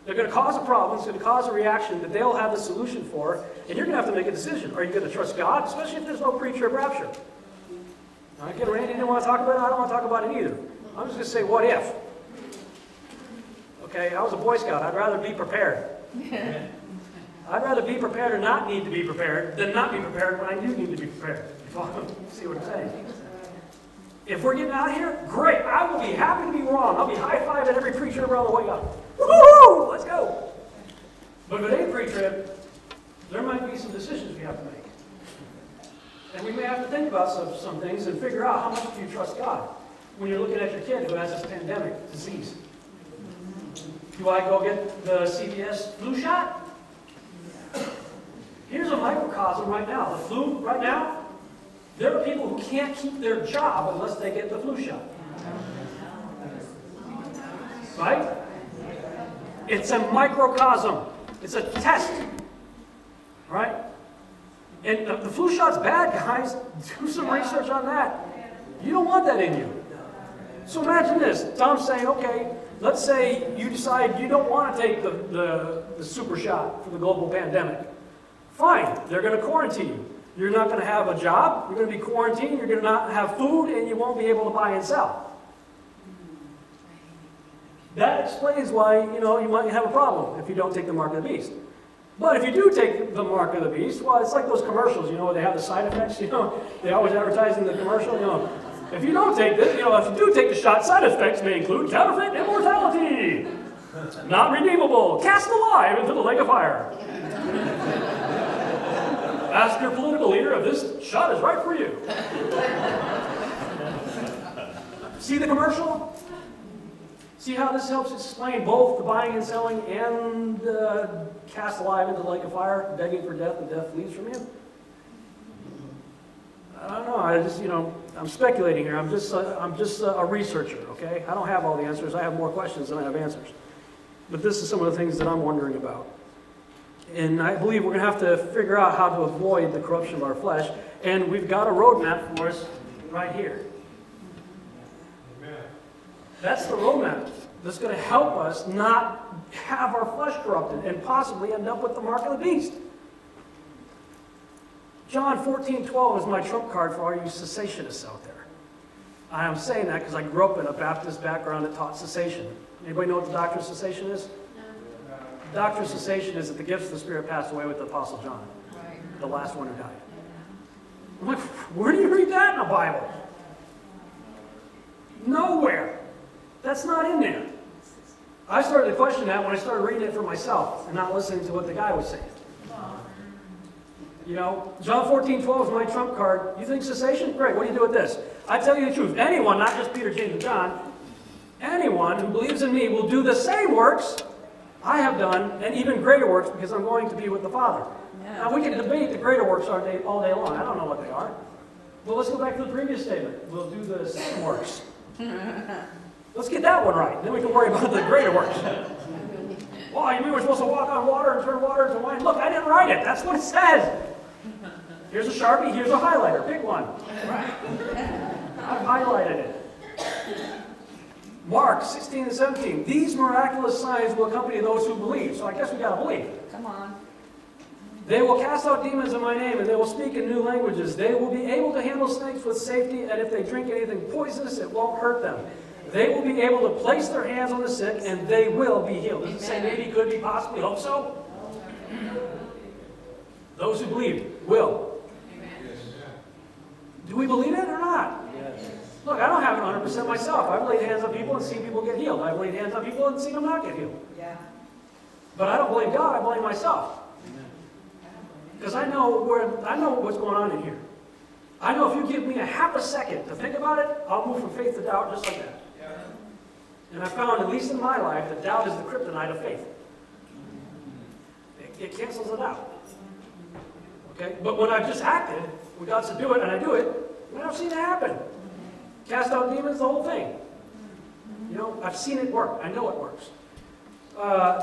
They're going to cause a problem, it's going to cause a reaction that they'll have the solution for, and you're going to have to make a decision. Are you going to trust God, especially if there's no pre-trib rapture? Again, Randy didn't want to talk about it, I don't want to talk about it either. I'm just going to say, what if? Okay, I was a Boy Scout, I'd rather be prepared. I'd rather be prepared or not need to be prepared than not be prepared when I do need to be prepared. See what I'm saying? If we're getting out of here, great. I will be happy to be wrong. I'll be high-fiving every preacher around the way up. Woo-hoo! Let's go. But if it ain't pre-trib, there might be some decisions we have to make. And we may have to think about some things and figure out how much do you trust God when you're looking at your kid who has this pandemic disease. Do I go get the CVS flu shot? Here's a microcosm right now. The flu right now, there are people who can't keep their job unless they get the flu shot. Right? It's a microcosm. It's a test. Right? And the flu shot's bad, guys. Do some research on that. You don't want that in you. So imagine this. Tom's saying, okay, let's say you decide you don't want to take the super shot for the global pandemic. Fine, they're going to quarantine you. You're not going to have a job, you're going to be quarantined, you're going to not have food, and you won't be able to buy and sell. That explains why, you might have a problem if you don't take the mark of the beast. But if you do take the mark of the beast, well, it's like those commercials, where they have the side effects, they always advertise in the commercial, if you don't take this, if you do take the shot, side effects may include counterfeit immortality, not redeemable, cast alive into the lake of fire. Ask your political leader if this shot is right for you. See the commercial? See how this helps explain both the buying and selling and cast alive into the lake of fire, begging for death, and death flees from you? I don't know. I'm speculating here. I'm just a researcher, okay? I don't have all the answers. I have more questions than I have answers. But this is some of the things that I'm wondering about. And I believe we're going to have to figure out how to avoid the corruption of our flesh. And we've got a roadmap for us right here. That's the roadmap that's going to help us not have our flesh corrupted and possibly end up with the mark of the beast. John 14:12 is my trump card for all you cessationists out there. I am saying that because I grew up in a Baptist background that taught cessation. Anybody know what the doctrine of cessation is? The doctrine of cessation is that the gifts of the Spirit passed away with the Apostle John, the last one who died. I'm like, where do you read that in the Bible? Nowhere. That's not in there. I started to question that when I started reading it for myself and not listening to what the guy was saying. John 14:12 is my trump card. You think cessation? Great, what do you do with this? I tell you the truth. Anyone, not just Peter, James, and John, anyone who believes in me will do the same works I have done, and even greater works, because I'm going to be with the Father. Now, we can debate the greater works all day long. I don't know what they are. Well, let's go back to the previous statement. We'll do the same works. Let's get that one right. Then we can worry about the greater works. Well, you mean we're supposed to walk on water and turn water into wine? Look, I didn't write it. That's what it says. Here's a Sharpie. Here's a highlighter. Pick one. I've highlighted it. Mark 16 and 17. These miraculous signs will accompany those who believe. So I guess we got to believe. Come on. They will cast out demons in my name, and they will speak in new languages. They will be able to handle snakes with safety, and if they drink anything poisonous, it won't hurt them. They will be able to place their hands on the sick, and they will be healed. Does it say maybe, could be, possibly, hope so? Those who believe will. Do we believe it or not? Look, I don't have it 100% myself. I've laid hands on people and seen people get healed. I've laid hands on people and seen them not get healed. But I don't blame God, I blame myself. Because I know what's going on in here. I know if you give me a half a second to think about it, I'll move from faith to doubt just like that. And I found, at least in my life, that doubt is the kryptonite of faith. It cancels it out. Okay? But when I've just acted, when God said do it, and I do it, I've seen it happen. Cast out demons, the whole thing. I've seen it work. I know it works.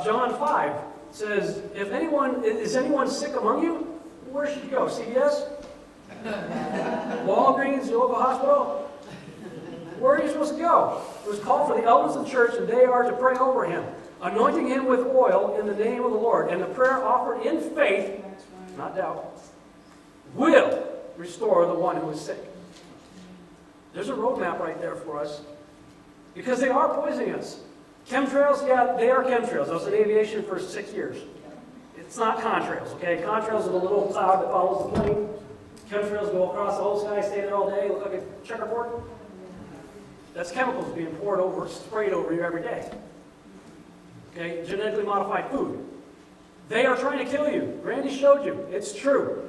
John 5 says, is anyone sick among you? Where should you go? CVS? Walgreens, your local hospital? Where are you supposed to go? It was called for the elders of the church, and they are to pray over him. anointing him with oil in the name of the Lord, and the prayer offered in faith, not doubt, will restore the one who is sick. There's a roadmap right there for us, because they are poisoning us. Chemtrails, yeah, they are chemtrails. I was in aviation for 6 years. It's not contrails, okay? Contrails are the little cloud that follows the plane. Chemtrails go across the whole sky, stay there all day, look like a checkerboard. That's chemicals being poured over, sprayed over you every day. Okay, genetically modified food. They are trying to kill you. Randy showed you. It's true.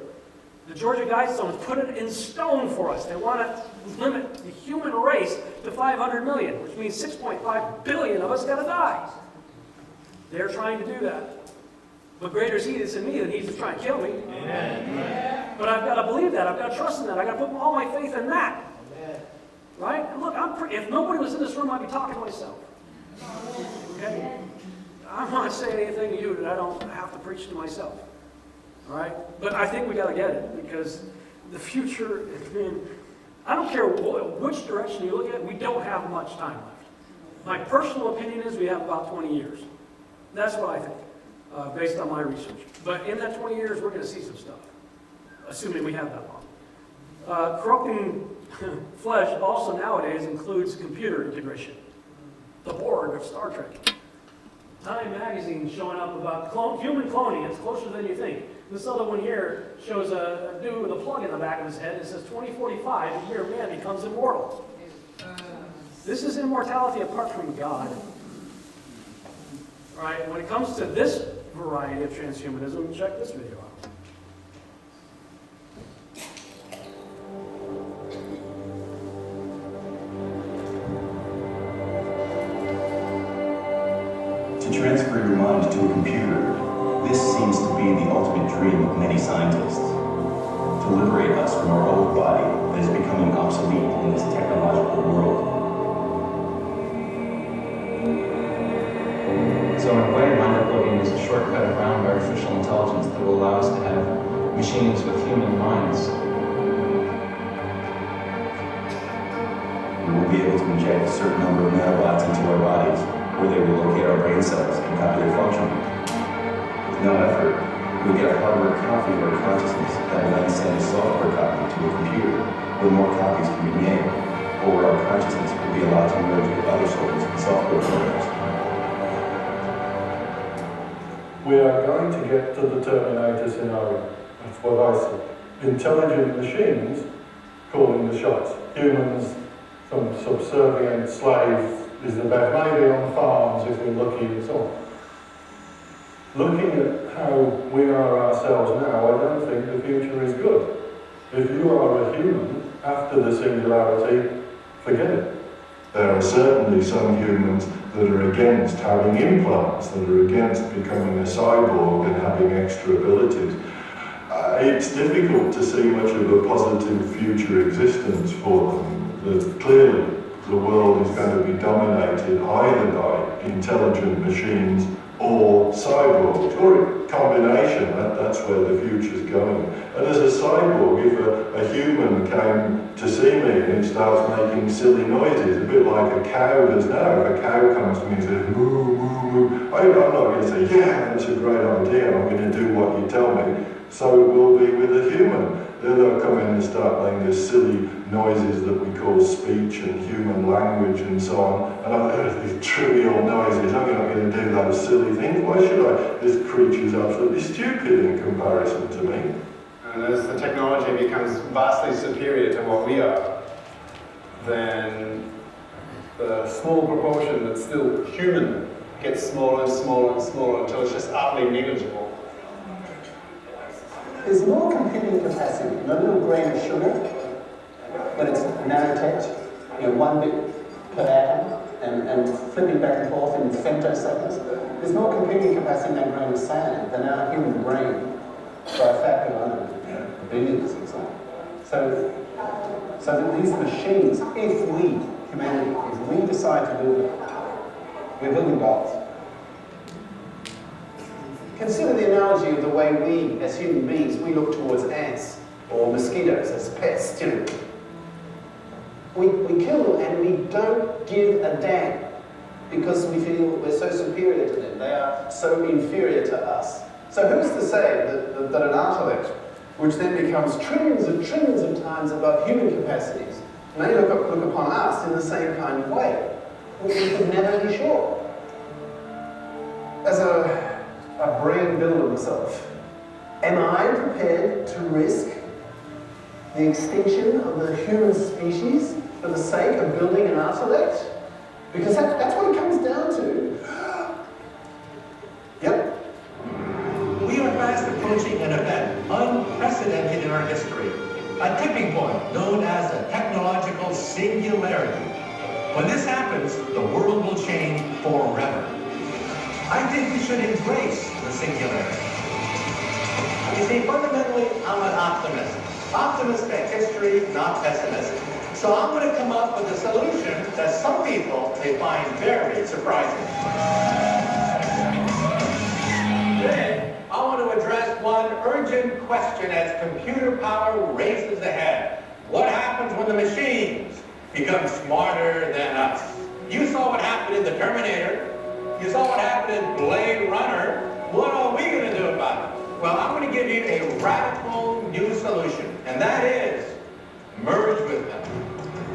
The Georgia Guidestones put it in stone for us. They want to limit the human race to 500 million, which means 6.5 billion of us got to die. They're trying to do that. But greater is he that's in me than he's trying to kill me. Amen. But I've got to believe that. I've got to trust in that. I've got to put all my faith in that. Amen. Right? And look, if nobody was in this room, I'd be talking to myself. Okay? I'm not saying anything to you that I don't have to preach to myself. All right? But I think we got to get it, because the future, I don't care which direction you look at, we don't have much time left. My personal opinion is we have about 20 years. That's what I think. Based on my research. But in that 20 years, we're going to see some stuff, assuming we have that long. Corrupting flesh also nowadays includes computer integration. The Borg of Star Trek. Time magazine showing up about human cloning. It's closer than you think. This other one here shows a dude with a plug in the back of his head. It says 2045, the year man becomes immortal. This is immortality apart from God. All right, when it comes to this variety of transhumanism, check this video out. To transfer your mind to a computer, this seems to be the ultimate dream of many scientists. To liberate us from our old body that is becoming obsolete in this technological world. So in a way, mind-uploading is a shortcut around artificial intelligence that will allow us to have machines with human minds. We will be able to inject a certain number of nanobots into our bodies, where they will locate our brain cells and copy their function. With no effort, we will get a hardware copy of our consciousness that will then send a software copy to a computer, where more copies can be made, or where our consciousness will be allowed to merge with other souls and software programs. We are going to get to the Terminator scenario. That's what I see. Intelligent machines calling the shots. Humans, some subservient slave is the best. Maybe on farms if we're lucky and so on. Looking at how we are ourselves now, I don't think the future is good. If you are a human after the singularity, forget it. There are certainly some humans that are against having implants, that are against becoming a cyborg and having extra abilities. It's difficult to see much of a positive future existence for them. Clearly, the world is going to be dominated either by intelligent machines or cyborgs, or a combination. That's where the future's going. And as a cyborg, if a human came to see me and it starts making silly noises, a bit like a cow does now. If a cow comes to me and says, moo, moo, moo, I'm not going to say, yeah, that's a great idea, I'm going to do what you tell me. So it will be with a human. They'll come in and start making these silly noises that we call speech and human language and so on. And I've heard these trivial noises. I'm not going to do those silly things. Why should I? This creature's absolutely stupid in comparison to me. And as the technology becomes vastly superior to what we are, then the small proportion that's still human gets smaller and smaller and smaller until it's just utterly negligible. There's more computing capacity in a little grain of sugar when it's nanotech, 1 bit per atom, and flipping back and forth in femtoseconds. There's more computing capacity in that grain of sand than our human brain by a factor of billions and so on. So that these machines, if we, humanity, if we decide to build them, we're building gods. Consider the analogy of the way we, as human beings, we look towards ants or mosquitoes as pests. We kill them and we don't give a damn. because we feel we're so superior to them. They are so inferior to us. So who's to say that an intellect, which then becomes trillions of times above human capacities, may look upon us in the same kind of way? We could never be sure. As a brain builder myself, am I prepared to risk the extinction of the human species for the sake of building an intellect? Because that's what it comes down to. Yep. We are fast approaching an event unprecedented in our history, a tipping point known as the technological singularity. When this happens, the world will change forever. I think we should embrace the singularity. You see, fundamentally, I'm an optimist. Optimist at history, not pessimist. So I'm going to come up with a solution that some people may find very surprising. Then, I want to address one urgent question as computer power races ahead. What happens when the machines become smarter than us? You saw what happened in the Terminator. You saw what happened in Blade Runner. What are we going to do about it? Well, I'm going to give you a radical new solution, and that is merge with them.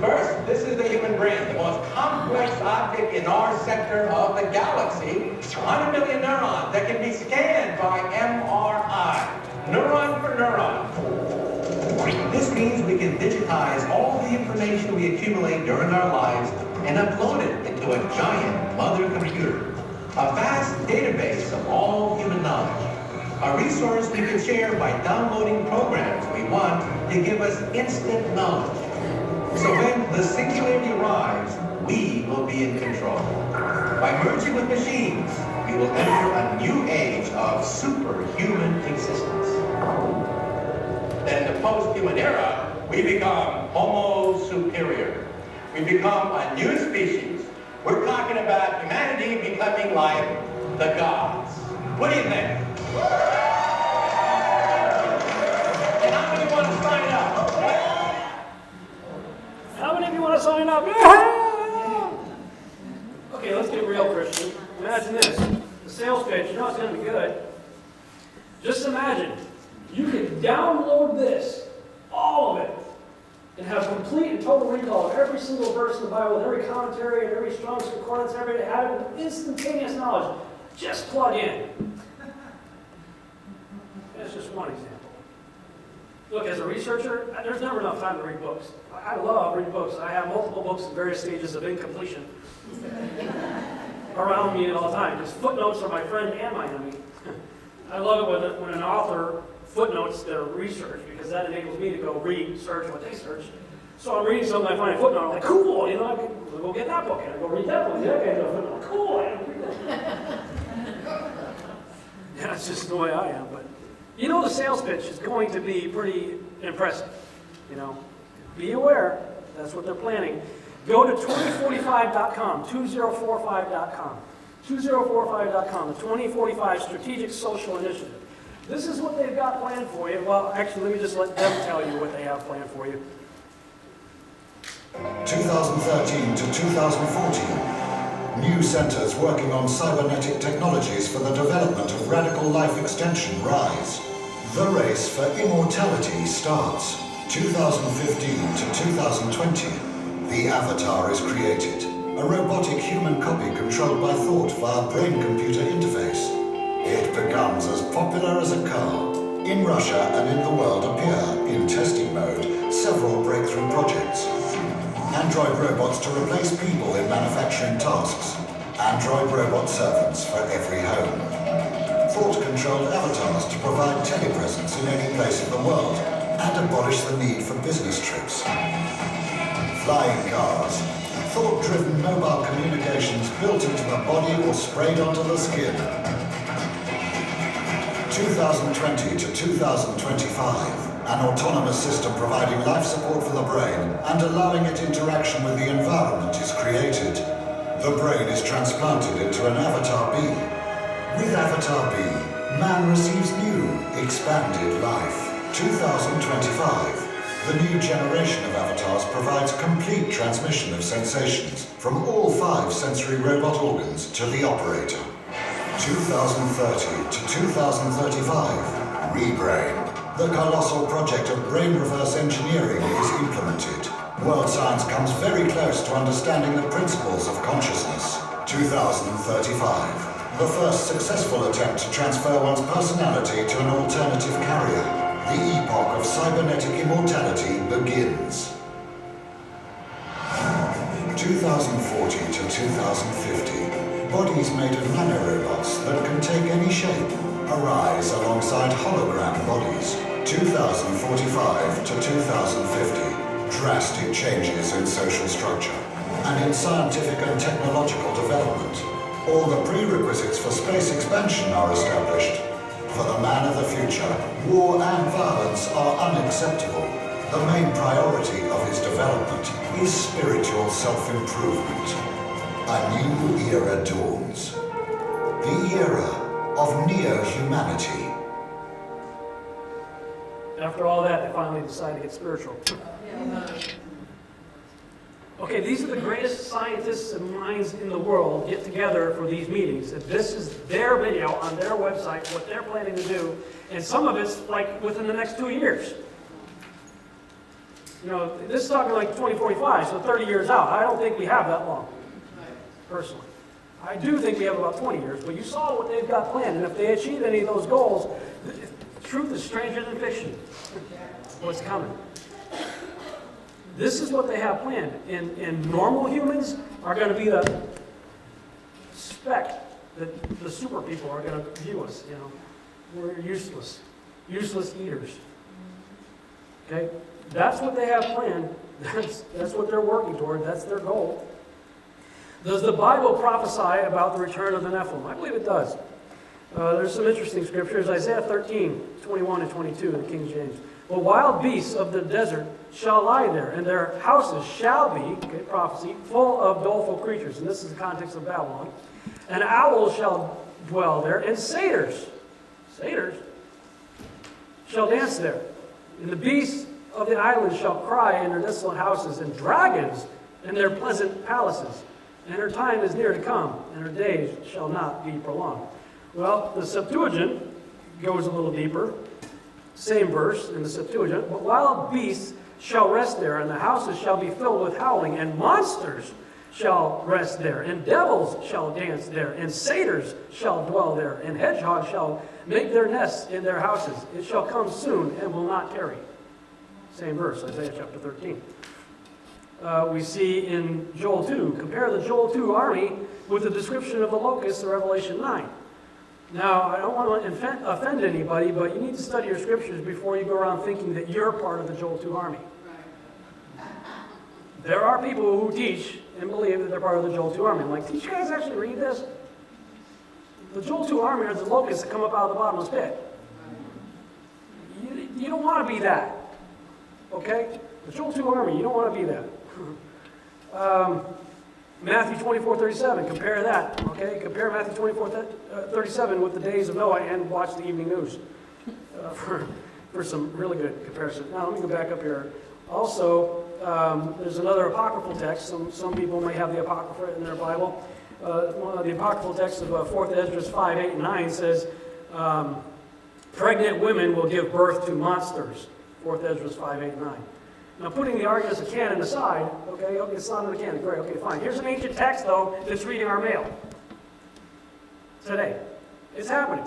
First, this is the human brain, the most complex object in our sector of the galaxy. 100 million neurons that can be scanned by MRI, neuron for neuron. This means we can digitize all the information we accumulate during our lives and upload it into a giant mother computer, a vast database of all human knowledge, a resource we can share by downloading programs we want to give us instant knowledge. So when the singularity arrives, we will be in control. By merging with machines, we will enter a new age of superhuman existence. Then in the post-human era, we become Homo superior. We become a new species. We're talking about humanity becoming like the gods. What do you think? And how many want to sign up? How many of you want to sign up? Yeah! Okay, let's get real, Christian. Imagine this. The sales pitch, you know it's going to be good. Just imagine, you could download this, all of it, and have complete and total recall of every single verse in the Bible, and every commentary, and every Strong's Concordance, everything, have it with instantaneous knowledge. Just plug in. That's just one example. Look, as a researcher, there's never enough time to read books. I love reading books. I have multiple books in various stages of incompletion around me at all times. Because footnotes are my friend and my enemy. I love it when an author footnotes their research, because that enables me to go research what they search. So I'm reading something, I find a footnote, I'm like, cool, you know, I can go get that book, and I go read that book, that guy's a footnote, cool, I can read that. Yeah, that's just the way I am, but you know the sales pitch is going to be pretty impressive, you know. Be aware, that's what they're planning. Go to 2045.com, 2045.com, 2045.com, the 2045 Strategic Social Initiative. This is what they've got planned for you. Well, actually, let me just let them tell you what they have planned for you. 2013 to 2014. New centers working on cybernetic technologies for the development of radical life extension rise. The race for immortality starts. 2015 to 2020. The Avatar is created. A robotic human copy controlled by thought via brain-computer interface. It becomes as popular as a car. In Russia and in the world appear, in testing mode, several breakthrough projects. Android robots to replace people in manufacturing tasks. Android robot servants for every home. Thought-controlled avatars to provide telepresence in any place of the world and abolish the need for business trips. Flying cars. Thought-driven mobile communications built into the body or sprayed onto the skin. 2020 to 2025. An autonomous system providing life support for the brain and allowing it interaction with the environment is created. The brain is transplanted into an Avatar B. With Avatar B, man receives new, expanded life. 2025. The new generation of avatars provides complete transmission of sensations from all 5 sensory robot organs to the operator. 2030 to 2035, Rebrain. The colossal project of brain reverse engineering is implemented. World science comes very close to understanding the principles of consciousness. 2035. The first successful attempt to transfer one's personality to an alternative carrier. The epoch of cybernetic immortality begins. 2040 to 2050. Bodies made of nanorobots that can take any shape arise alongside hologram bodies. 2045 to 2050. Drastic changes in social structure and in scientific and technological development. All the prerequisites for space expansion are established. For the man of the future, war and violence are unacceptable. The main priority of his development is spiritual self-improvement. A new era dawns. The era of neo-humanity. After all that, they finally decide to get spiritual. Okay, these are the greatest scientists and minds in the world get together for these meetings. And this is their video on their website, what they're planning to do. And some of it's like within the next 2 years. You know, this is talking like 2045, so 30 years out. I don't think we have that long, personally. I do think we have about 20 years, but you saw what they've got planned. And if they achieve any of those goals, truth is stranger than fiction. What's coming? This is what they have planned. And normal humans are going to be the speck that the super people are going to view us, you know. We're useless. Useless eaters. Okay? That's what they have planned. That's what they're working toward. That's their goal. Does the Bible prophesy about the return of the Nephilim? I believe it does. There's some interesting scriptures. Isaiah 13, 21 and 22 in the King James. The wild beasts of the desert shall lie there, and their houses shall be, okay, prophecy, full of doleful creatures. And this is the context of Babylon. And owls shall dwell there, and satyrs shall dance there. And the beasts of the islands shall cry in their desolate houses, and dragons in their pleasant palaces. And her time is near to come, and her days shall not be prolonged. Well, the Septuagint goes a little deeper. Same verse in the Septuagint. But wild beasts shall rest there, and the houses shall be filled with howling, and monsters shall rest there, and devils shall dance there, and satyrs shall dwell there, and hedgehogs shall make their nests in their houses. It shall come soon and will not tarry. Same verse, Isaiah chapter 13. We see in Joel 2, compare the Joel 2 army with the description of the locusts in Revelation 9. Now, I don't want to offend anybody, but you need to study your scriptures before you go around thinking that you're part of the Joel 2 army. There are people who teach and believe that they're part of the Joel 2 army. I'm like, did you guys actually read this? The Joel 2 army are the locusts that come up out of the bottomless pit. You don't want to be that. Okay? The Joel 2 army, you don't want to be that. Matthew 24:37, compare that, okay? Compare Matthew 24:37 with the days of Noah and watch the evening news for some really good comparison. Now, let me go back up here. Also, there's another apocryphal text. Some people may have the Apocrypha in their Bible. The apocryphal text of 4th Ezra 5, 8, and 9 says, pregnant women will give birth to monsters. 4th Ezra 5, 8, and 9. Now, putting the arguments of canon aside, okay, it's not in the canon, great, okay, fine. Here's an ancient text, though, that's reading our mail today. It's happening.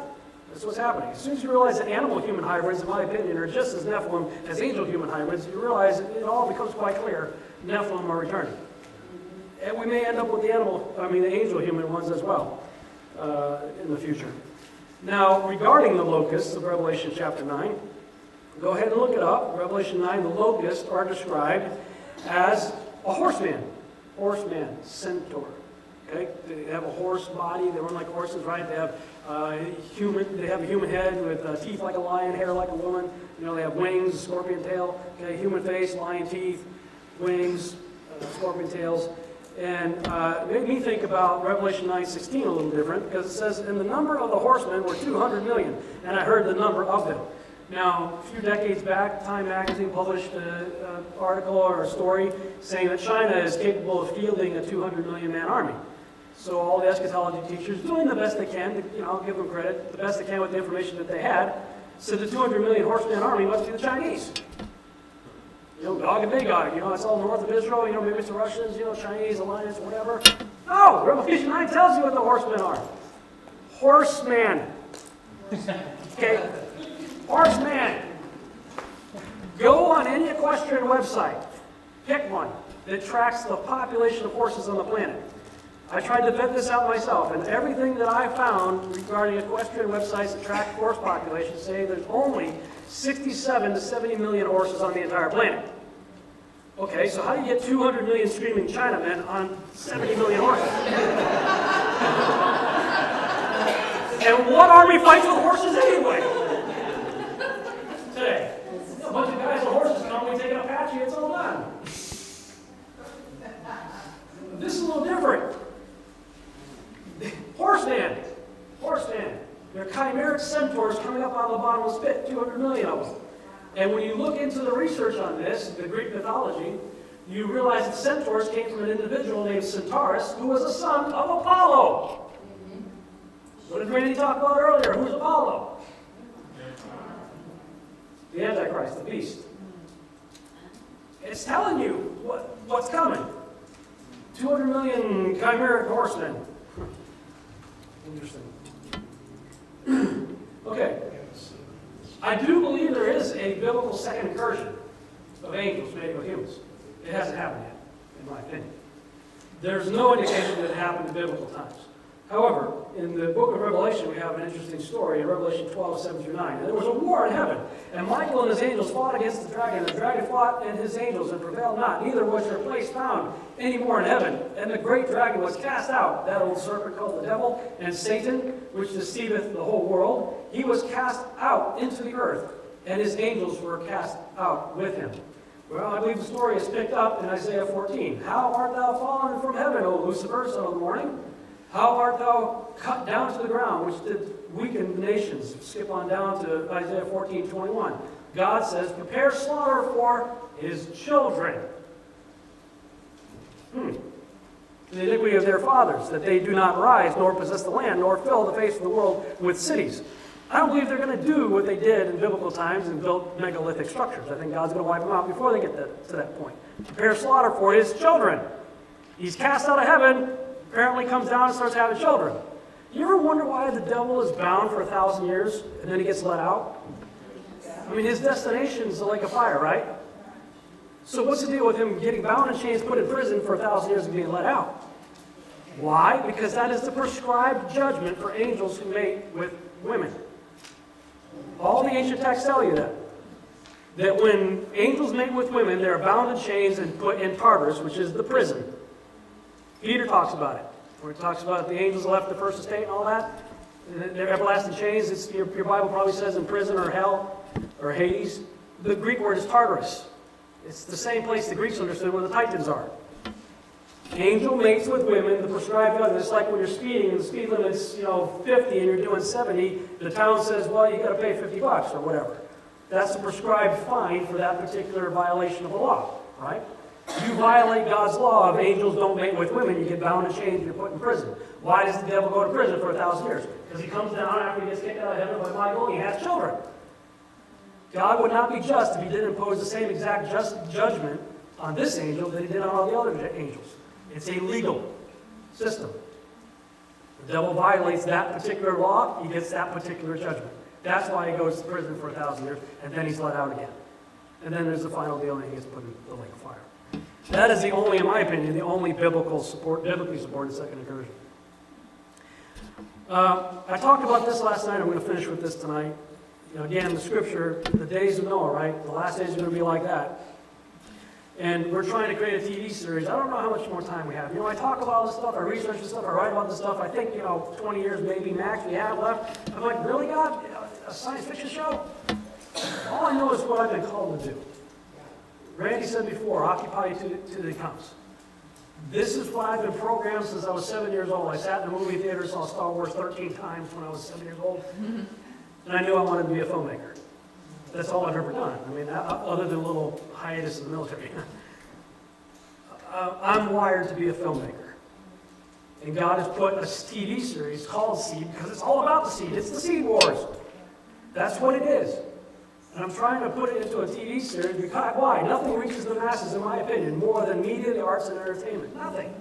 That's what's happening. As soon as you realize that animal-human hybrids, in my opinion, are just as Nephilim as angel-human hybrids, you realize it all becomes quite clear Nephilim are returning. And we may end up with the angel-human ones as well in the future. Now, regarding the locusts of Revelation chapter 9, go ahead and look it up. Revelation 9, the locusts are described as a horseman, centaur. Okay, they have a horse body. They run like horses, right? They have They have a human head with teeth like a lion, hair like a woman. You know, they have wings, scorpion tail. Okay, human face, lion teeth, wings, scorpion tails. And it made me think about Revelation 9:16 a little different, because it says, and the number of the horsemen were 200 million, and I heard the number of them. Now, a few decades back, Time magazine published an article or a story saying that China is capable of fielding a 200 million man army. So all the eschatology teachers, doing the best they can, I'll give them credit, the best they can with the information that they had, said the 200 million horseman army must be the Chinese. Gog and Magog, it's all north of Israel, maybe it's the Russians, Chinese alliance, whatever. No, Revelation 9 tells you what the horsemen are. Horseman. Okay? Horseman. Go on any equestrian website. Pick one that tracks the population of horses on the planet. I tried to vet this out myself, and everything that I found regarding equestrian websites that track horse populations say there's only 67 to 70 million horses on the entire planet. Okay, so how do you get 200 million screaming Chinamen on 70 million horses? And what army fights with horses anyway? Today. A bunch of guys with horses come, we take an Apache, it's all done. This is a little different. Horseman. They're chimeric centaurs coming up out of the bottomless pit, 200 million of them. And when you look into the research on this, the Greek mythology, you realize that centaurs came from an individual named Centaurus, who was a son of Apollo. What did Randy talk about earlier? Who's Apollo? The Antichrist, the beast. It's telling you what's coming. 200 million chimeric horsemen. Interesting. Okay. I do believe there is a biblical second incursion of angels made with humans. It hasn't happened yet, in my opinion. There's no indication that it happened in biblical times. However, in the book of Revelation, we have an interesting story in Revelation 12, 7 through 9. And there was a war in heaven, and Michael and his angels fought against the dragon. The dragon fought and his angels and prevailed not. Neither was their place found any more in heaven. And the great dragon was cast out, that old serpent called the devil, and Satan, which deceiveth the whole world. He was cast out into the earth, and his angels were cast out with him. Well, I believe the story is picked up in Isaiah 14. How art thou fallen from heaven, O Lucifer, son of the morning? How art thou cut down to the ground, which did weaken the nations? Skip on down to Isaiah 14:21. God says, prepare slaughter for his children. The iniquity of their fathers, that they do not rise, nor possess the land, nor fill the face of the world with cities. I don't believe they're going to do what they did in biblical times and build megalithic structures. I think God's going to wipe them out before they get to that point. Prepare slaughter for his children. He's cast out of heaven, apparently comes down and starts having children. You ever wonder why the devil is bound for 1,000 years and then he gets let out? I mean, his destination is the lake of fire, right? So what's the deal with him getting bound in chains, put in prison for 1,000 years and being let out? Why? Because that is the prescribed judgment for angels who mate with women. All the ancient texts tell you that. That when angels mate with women, they're bound in chains and put in Tartarus, which is the prison. Peter talks about it, where he talks about the angels left the first estate and all that. And their everlasting chains, your Bible probably says in prison or hell or Hades. The Greek word is Tartarus. It's the same place the Greeks understood where the Titans are. Angel mates with women, the prescribed judgment. It's like when you're speeding and the speed limit's 50 and you're doing 70, the town says, well, you got to pay $50 or whatever. That's the prescribed fine for that particular violation of the law, right? You violate God's law of angels don't mate with women, you get bound and chained and you're put in prison. Why does the devil go to prison for 1,000 years? Because he comes down after he gets kicked out of heaven by Michael and he has children. God would not be just if he didn't impose the same exact just judgment on this angel that he did on all the other angels. It's a legal system. The devil violates that particular law, he gets that particular judgment. That's why he goes to prison for 1,000 years, and then he's let out again. And then there's the final deal, and he gets put in the lake of fire. That is the only, in my opinion, the only biblically supported second incursion. I talked about this last night. I'm going to finish with this tonight. Again, the scripture, the days of Noah, right? The last days are going to be like that. And we're trying to create a TV series. I don't know how much more time we have. I talk about all this stuff, I research this stuff, I write about this stuff. I think, 20 years maybe max we have left. I'm like, really, God? A science fiction show? All I know is what I've been called to do. Randy said before, occupy you till it comes. This is what I've been programmed since I was 7 years old. I sat in a movie theater, saw Star Wars 13 times when I was 7 years old. And I knew I wanted to be a filmmaker. That's all I've ever done. I mean, other than a little hiatus in the military. I'm wired to be a filmmaker. And God has put a TV series called Seed, because it's all about the seed. It's the Seed Wars. That's what it is. And I'm trying to put it into a TV series because why? Nothing reaches the masses, in my opinion, more than media, the arts, and entertainment. Nothing.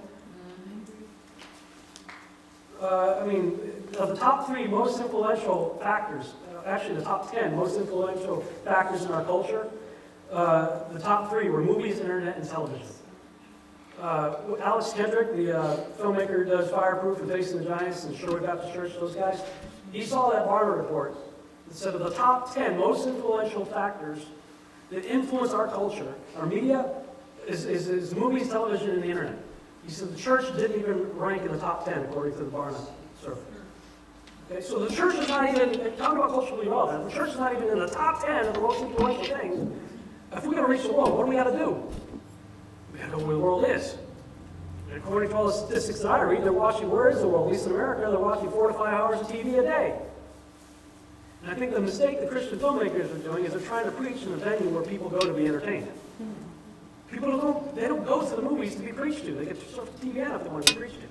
I mean, of the top 3 most influential factors, actually the top 10 most influential factors in our culture, the top 3 were movies, internet, and television. Alex Kendrick, the filmmaker who does Fireproof and Facing the Giants and Sherwood Baptist Church, those guys, he saw that Barna report that said of the top 10 most influential factors that influence our culture, our media, is movies, television, and the internet. He said the church didn't even rank in the top 10 according to the Barna survey. Okay, so the church is not even, talking about culturally relevant, the church is not even in the top 10 of the most influential things. If we're going to reach the world, what do we got to do? We got to know where the world is. And according to all the statistics that I read, they're watching, where is the world? At least in America, they're watching 4 to 5 hours of TV a day. And I think the mistake the Christian filmmakers are doing is they're trying to preach in a venue where people go to be entertained. People don't go to the movies to be preached to. They get to surf the TV on if they want to be preached to.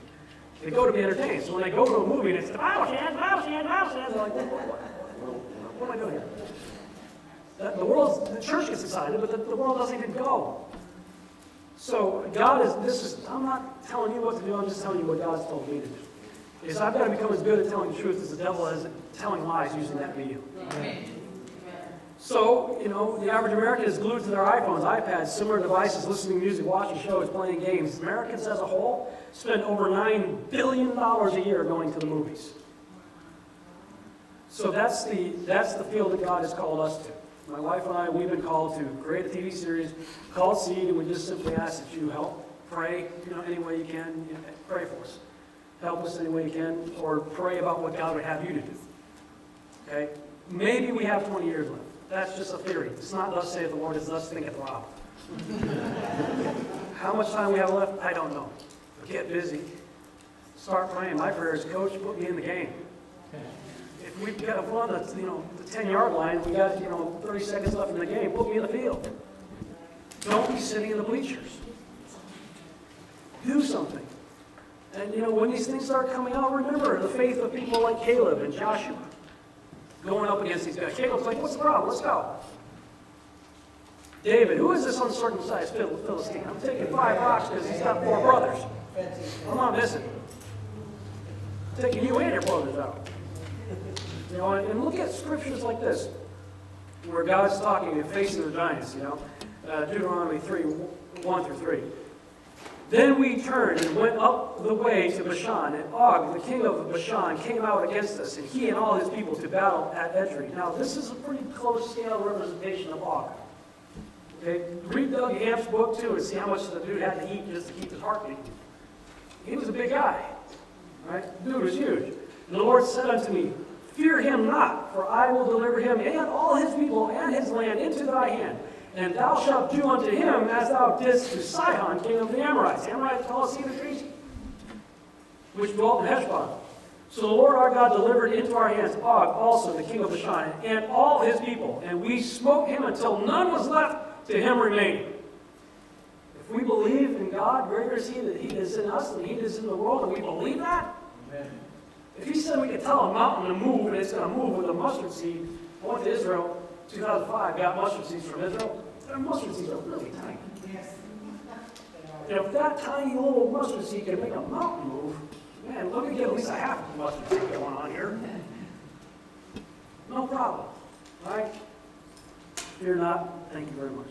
They go to be entertained. So when they go to a movie and it's the Bible stands, they're like, what am I doing here? The church gets excited, but the world doesn't even go. So God I'm not telling you what to do, I'm just telling you what God's told me to do. Is I've got to become as good at telling the truth as the devil is at telling lies using that medium. So, the average American is glued to their iPhones, iPads, similar devices, listening to music, watching shows, playing games. Americans as a whole spend over $9 billion a year going to the movies. So that's the field that God has called us to. My wife and I, we've been called to create a TV series called Seed, and we just simply ask that you help, pray, any way you can, pray for us. Help us any way you can, or pray about what God would have you to do. Okay? Maybe we have 20 years left. That's just a theory. It's not thus saith the Lord, it's thus thinketh Rob. How much time we have left, I don't know. But get busy. Start praying. My prayer is, Coach, put me in the game. If we've got one that's, the 10-yard line, we got, 30 seconds left in the game, put me in the field. Don't be sitting in the bleachers. Do something. And, when these things start coming out, remember the faith of people like Caleb and Joshua going up against these guys. Caleb's like, what's the problem? Let's go. David, who is this uncircumcised Philistine? I'm taking 5 rocks because he's got 4 brothers. I'm not missing. I'm taking you and your brothers out. And look at scriptures like this, where God's talking and facing the giants, Deuteronomy 1-3. Then we turned and went up the way to Bashan, and Og, the king of Bashan, came out against us, and he and all his people to battle at Edrei. Now, this is a pretty close scale representation of Og. Okay? Read Doug Hamp's book, too, and see how much the dude had to eat just to keep his heart beating. He was a big guy. Right? The dude was huge. And the Lord said unto me, fear him not, for I will deliver him and all his people and his land into thy hand. And thou shalt do unto him as thou didst to Sihon, king of the Amorites. The Amorites call seed of trees, which dwelt in Heshbon. So the Lord our God delivered into our hands Og also, the king of Bashan, and all his people. And we smote him until none was left to him remaining. If we believe in God, greater is he that he is in us than he is in the world, and we believe that, amen. If he said we could tell a mountain to move, and it's going to move with a mustard seed, I went to Israel 2005, got mustard seeds from Israel. Their mustard seeds are really tiny. And if that tiny little mustard seed can make a mountain move, man, let me get at least a half of the mustard seed going on here. No problem. All right? Fear not. Thank you very much.